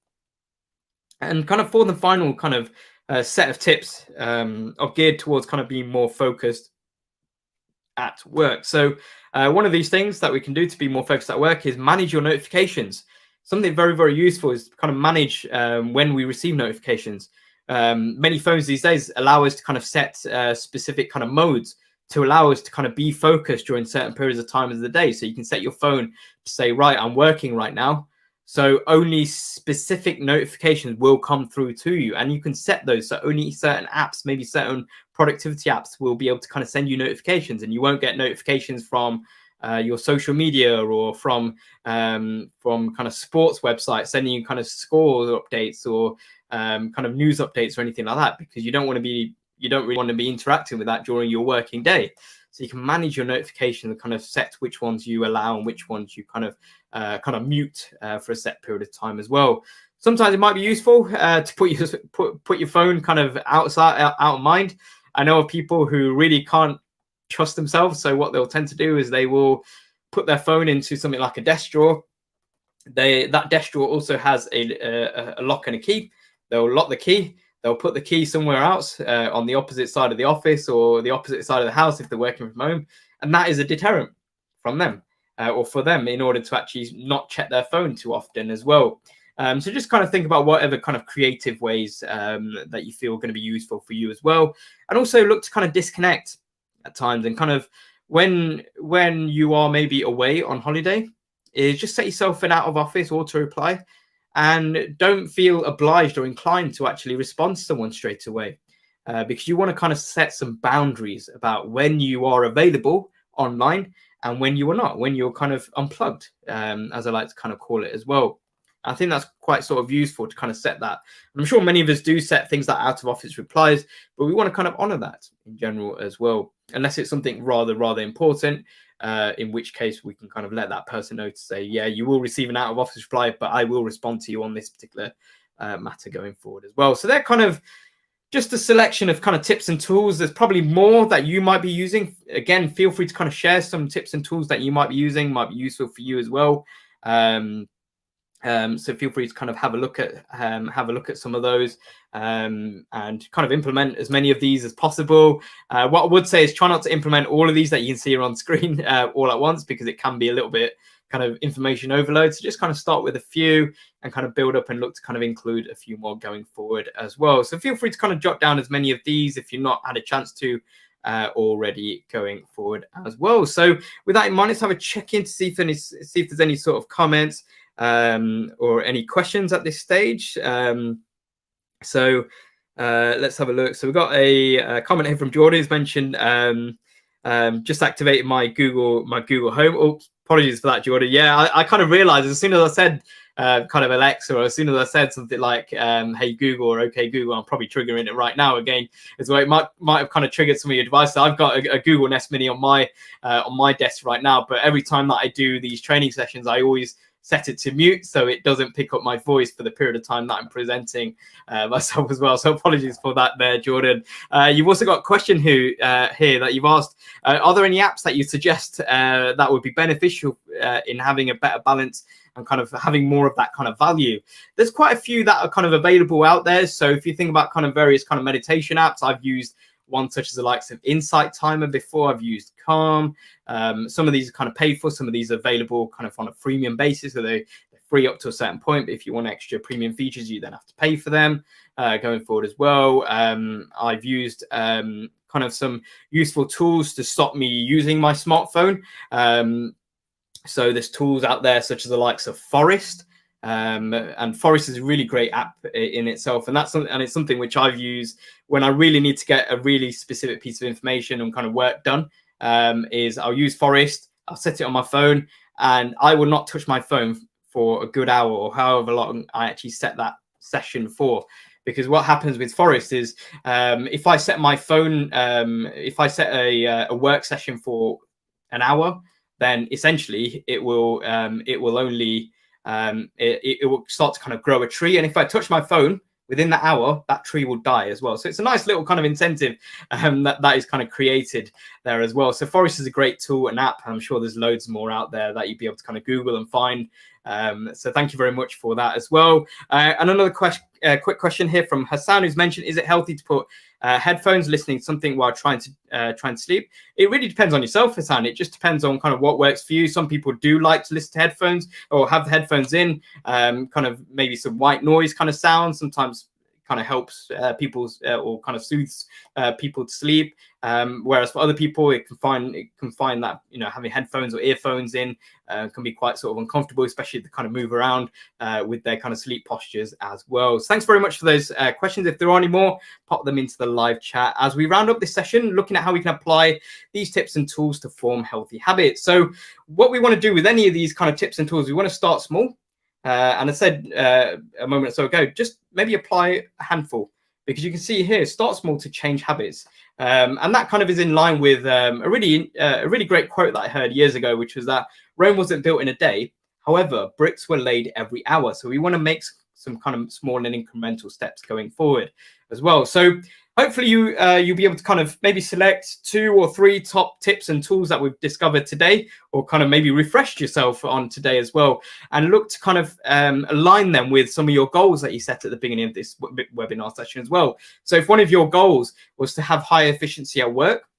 And kind of for the final kind of set of tips are geared towards kind of being more focused at work. So one of these things that we can do to be more focused at work is manage your notifications. Something very, very useful is kind of manage when we receive notifications. Many phones these days allow us to kind of set specific kind of modes to allow us to kind of be focused during certain periods of time of the day. So you can set your phone to say, right, I'm working right now, so only specific notifications will come through to you, and you can set those so only certain apps, maybe certain productivity apps, will be able to kind of send you notifications, and you won't get notifications from your social media or from kind of sports websites sending you kind of score updates or kind of news updates or anything like that, because you don't really want to be interacting with that during your working day. So you can manage your notifications and kind of set which ones you allow and which ones you kind of mute for a set period of time as well. Sometimes it might be useful to put your phone kind of out of mind. I know of people who really can't trust themselves, so what they'll tend to do is they will put their phone into something like a desk drawer. That desk drawer also has a lock and a key. They'll lock the key. They'll put the key somewhere else on the opposite side of the office or the opposite side of the house if they're working from home. And that is a deterrent from them or for them in order to actually not check their phone too often as well. So just kind of think about whatever kind of creative ways that you feel are going to be useful for you as well. And also look to kind of disconnect at times, and kind of when you are maybe away on holiday, is just set yourself an out of office auto reply, and don't feel obliged or inclined to actually respond to someone straight away, because you want to kind of set some boundaries about when you are available online and when you are not, when you're kind of unplugged, as I like to kind of call it as well. I think that's quite sort of useful to kind of set that. I'm sure many of us do set things like out of office replies, but we want to kind of honor that in general as well, unless it's something rather important, in which case we can kind of let that person know to say, yeah, you will receive an out of office reply, but I will respond to you on this particular matter going forward as well. So they're kind of just a selection of kind of tips and tools. There's probably more that you might be using. Again, feel free to kind of share some tips and tools that you might be using, might be useful for you as well. So feel free to kind of have a look at some of those, and kind of implement as many of these as possible. What I would say is try not to implement all of these that you can see on screen all at once, because it can be a little bit kind of information overload. So just kind of start with a few and kind of build up and look to kind of include a few more going forward as well. So feel free to kind of jot down as many of these if you've not had a chance to already going forward as well. So with that in mind, let's have a check-in to see if there's any sort of comments or any questions at this stage. So let's have a look. So we've got a comment here from Jordan who's mentioned just activated my Google Home. Oh, apologies for that, Jordan. Yeah, I kind of realized as soon as I said kind of Alexa, or as soon as I said something like hey Google or okay Google, I'm probably triggering it right now again as well. It might have kind of triggered some of your devices. I've got a Google Nest Mini on my desk right now, but every time that I do these training sessions, I always set it to mute so it doesn't pick up my voice for the period of time that I'm presenting myself as well. So apologies for that there, Jordan. You've also got a question here that you've asked, are there any apps that you suggest that would be beneficial in having a better balance and kind of having more of that kind of value? There's quite a few that are kind of available out there. So if you think about kind of various kind of meditation apps, I've used one such as the likes of Insight Timer before. I've used Calm. Some of these are kind of paid for. Some of these are available kind of on a freemium basis, so they're free up to a certain point. But if you want extra premium features, you then have to pay for them going forward as well. I've used kind of some useful tools to stop me using my smartphone. So there's tools out there such as the likes of Forest. And Forest is a really great app in itself, and it's something which I've used when I really need to get a really specific piece of information and kind of work done. Is I'll use Forest, I'll set it on my phone, and I will not touch my phone for a good hour or however long I actually set that session for. Because what happens with Forest is if I set my phone, if I set a work session for an hour, then essentially it will only it will start to kind of grow a tree. And if I touch my phone within that hour, that tree will die as well. So it's a nice little kind of incentive that is kind of created there as well. So Forest is a great tool and app. I'm sure there's loads more out there that you'd be able to kind of Google and find. So thank you very much for that as well. And another quick question here from Hassan, who's mentioned, is it healthy to put headphones listening to something while trying to sleep? It really depends on yourself, Hassan. It just depends on kind of what works for you. Some people do like to listen to headphones or have the headphones in, kind of maybe some white noise kind of sound. Sometimes kind of helps people or kind of soothes people to sleep. Whereas for other people, it can find that, you know, having headphones or earphones in can be quite sort of uncomfortable, especially if they kind of move around with their kind of sleep postures as well. So thanks very much for those questions. If there are any more, pop them into the live chat as we round up this session, looking at how we can apply these tips and tools to form healthy habits. So what we want to do with any of these kind of tips and tools, we want to start small. And I said a moment or so ago, just maybe apply a handful, because you can see here, start small to change habits. And that kind of is in line with a really great quote that I heard years ago, which was that Rome wasn't built in a day. However, bricks were laid every hour. So we want to make some kind of small and incremental steps going forward as well. So hopefully you'll be able to kind of maybe select 2 or 3 top tips and tools that we've discovered today, or kind of maybe refreshed yourself on today as well, and look to kind of align them with some of your goals that you set at the beginning of this webinar session as well. So if one of your goals was to have high efficiency at work,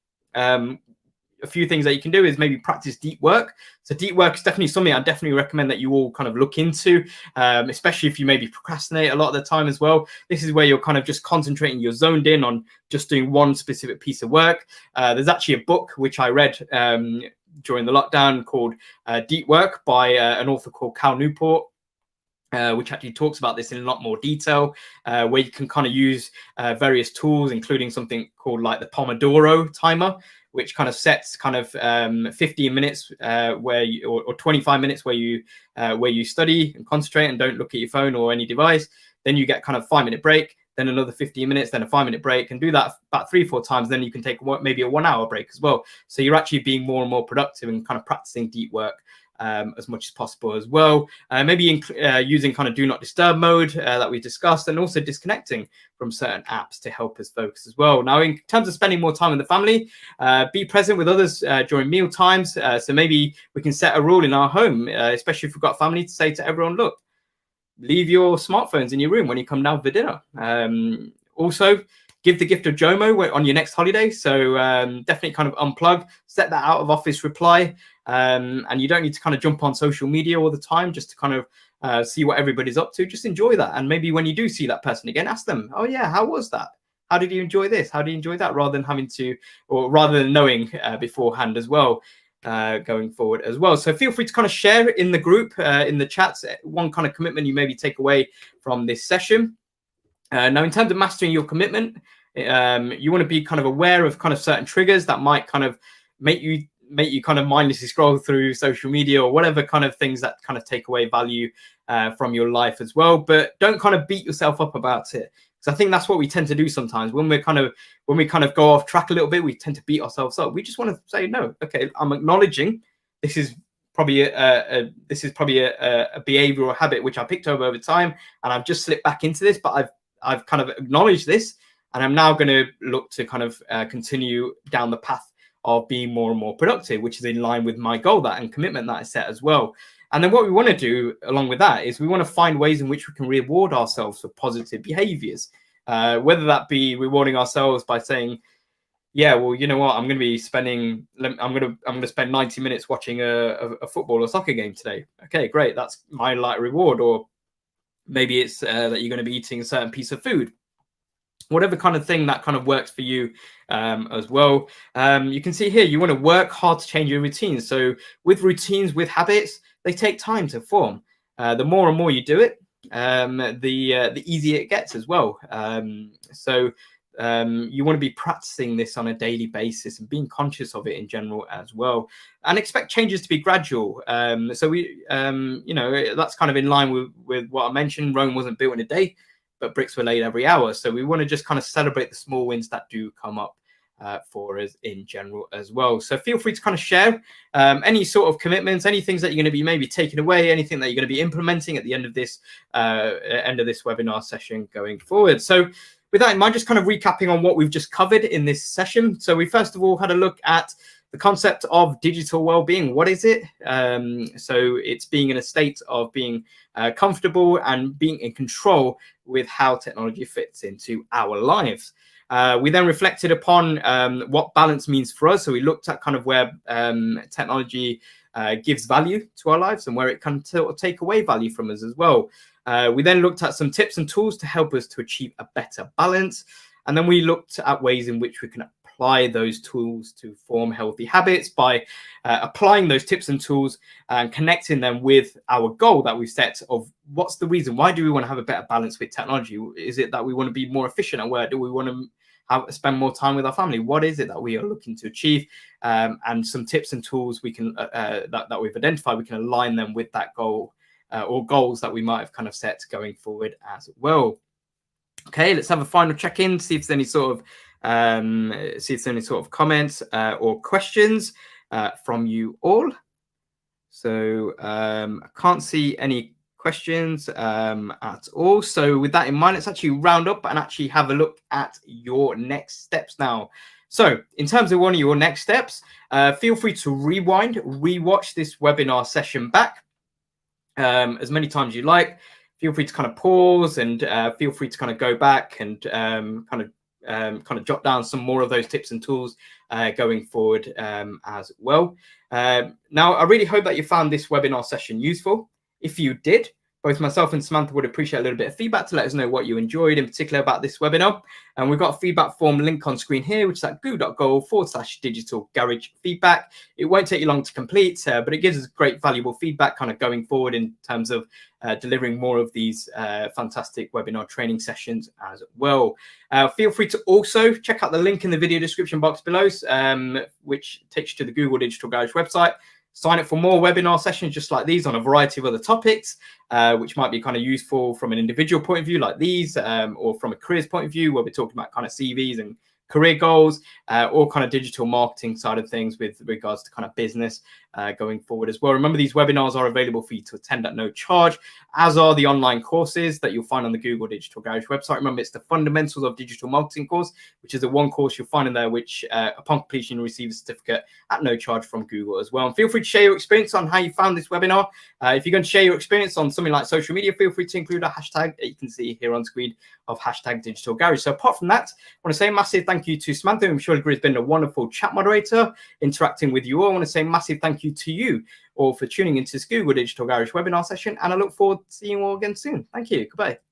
a few things that you can do is maybe practice deep work. So deep work is definitely something I definitely recommend that you all kind of look into, especially if you maybe procrastinate a lot of the time as well. This is where you're kind of just concentrating, you're zoned in on just doing one specific piece of work. There's actually a book which I read during the lockdown called Deep Work by an author called Cal Newport. Which actually talks about this in a lot more detail, where you can kind of use various tools, including something called like the Pomodoro timer, which kind of sets kind of 15 minutes where you, or 25 minutes where you study and concentrate and don't look at your phone or any device. Then you get kind of 5-minute break, then another 15 minutes, then a 5-minute break, and do that about 3-4 times. Then you can take maybe a 1-hour break as well. So you're actually being more and more productive and kind of practicing deep work as much as possible as well. Maybe using kind of do not disturb mode that we discussed, and also disconnecting from certain apps to help us focus as well. Now, in terms of spending more time with the family, be present with others during meal times. So maybe we can set a rule in our home, especially if we've got family, to say to everyone, look, leave your smartphones in your room when you come down for dinner. Also, give the gift of JOMO on your next holiday. So definitely kind of unplug, set that out of office reply. And you don't need to kind of jump on social media all the time just to kind of see what everybody's up to. Just enjoy that. And maybe when you do see that person again, ask them, oh yeah, how was that? How did you enjoy this? How did you enjoy that? Rather than having to, or rather than knowing beforehand as well, going forward as well. So feel free to kind of share in the group, in the chats, one kind of commitment you maybe take away from this session. Now, in terms of mastering your commitment, you want to be kind of aware of kind of certain triggers that might kind of make you kind of mindlessly scroll through social media or whatever kind of things that kind of take away value from your life as well. But don't kind of beat yourself up about it. So I think that's what we tend to do sometimes when we kind of go off track a little bit. We tend to beat ourselves up. We just want to say, no, okay, I'm acknowledging this is probably a behavioral habit which I picked up over time, and I've just slipped back into this, but I've kind of acknowledged this, and I'm now going to look to kind of continue down the path of being more and more productive, which is in line with my goal and commitment that I set as well. And then what we want to do along with that is we want to find ways in which we can reward ourselves for positive behaviors, whether that be rewarding ourselves by saying, yeah, well, you know what, I'm going to spend 90 minutes watching a football or soccer game today. Okay, great. That's my light reward. Or maybe it's that you're going to be eating a certain piece of food. Whatever kind of thing that kind of works for you as well. You can see here, you want to work hard to change your routines. So with routines, with habits, they take time to form. The more and more you do it, the easier it gets as well. So you want to be practicing this on a daily basis and being conscious of it in general as well, and expect changes to be gradual. So we, that's kind of in line with what I mentioned. Rome wasn't built in a day, but bricks were laid every hour. So we want to just kind of celebrate the small wins that do come up for us in general as well. So feel free to kind of share any sort of commitments, any things that you're going to be maybe taking away, anything that you're going to be implementing at the end of this webinar session going forward. So with that in mind, just kind of recapping on what we've just covered in this session. So we first of all had a look at the concept of digital well-being. What is it? So it's being in a state of being comfortable and being in control with how technology fits into our lives. We then reflected upon what balance means for us. So we looked at kind of where technology gives value to our lives and where it can take away value from us as well. We then looked at some tips and tools to help us to achieve a better balance. And then we looked at ways in which we can apply those tools to form healthy habits by applying those tips and tools and connecting them with our goal that we've set of what's the reason, why do we want to have a better balance with technology? Is it that we want to be more efficient at work? Do we want to spend more time with our family? What is it that we are looking to achieve? And some tips and tools we can that we've identified, we can align them with that goal or goals that we might have kind of set going forward as well. Okay, let's have a final check-in, see if there's any sort of comments or questions from you all. So I can't see any questions at all. So with that in mind, let's actually round up and actually have a look at your next steps now. So in terms of one of your next steps, feel free to rewatch this webinar session back as many times as you like. Feel free to kind of pause and feel free to kind of go back and kind of kind of jot down some more of those tips and tools going forward as well. Now, I really hope that you found this webinar session useful. If you did, both myself and Samantha would appreciate a little bit of feedback to let us know what you enjoyed in particular about this webinar. And we've got a feedback form link on screen here, which is at goo.goal/digital garage feedback. It won't take you long to complete, but it gives us great valuable feedback kind of going forward in terms of delivering more of these fantastic webinar training sessions as well. Feel free to also check out the link in the video description box below, which takes you to the Google Digital Garage website. Sign up for more webinar sessions just like these on a variety of other topics, which might be kind of useful from an individual point of view like these, or from a careers point of view where we're talking about kind of CVs and career goals, or kind of digital marketing side of things with regards to kind of business going forward as well. Remember, these webinars are available for you to attend at no charge, as are the online courses that you'll find on the Google Digital Garage website. Remember, it's the Fundamentals of Digital Marketing course, which is the one course you'll find in there, which upon completion, you'll receive a certificate at no charge from Google as well. And feel free to share your experience on how you found this webinar. If you're going to share your experience on something like social media, feel free to include a hashtag that you can see here on screen of hashtag Digital Garage. So apart from that, I want to say a massive thank you to Samantha, who I'm sure has been a wonderful chat moderator interacting with you all. I want to say a massive thank you to you all for tuning into this Google Digital Garage webinar session, and I look forward to seeing you all again soon. Thank you. Goodbye.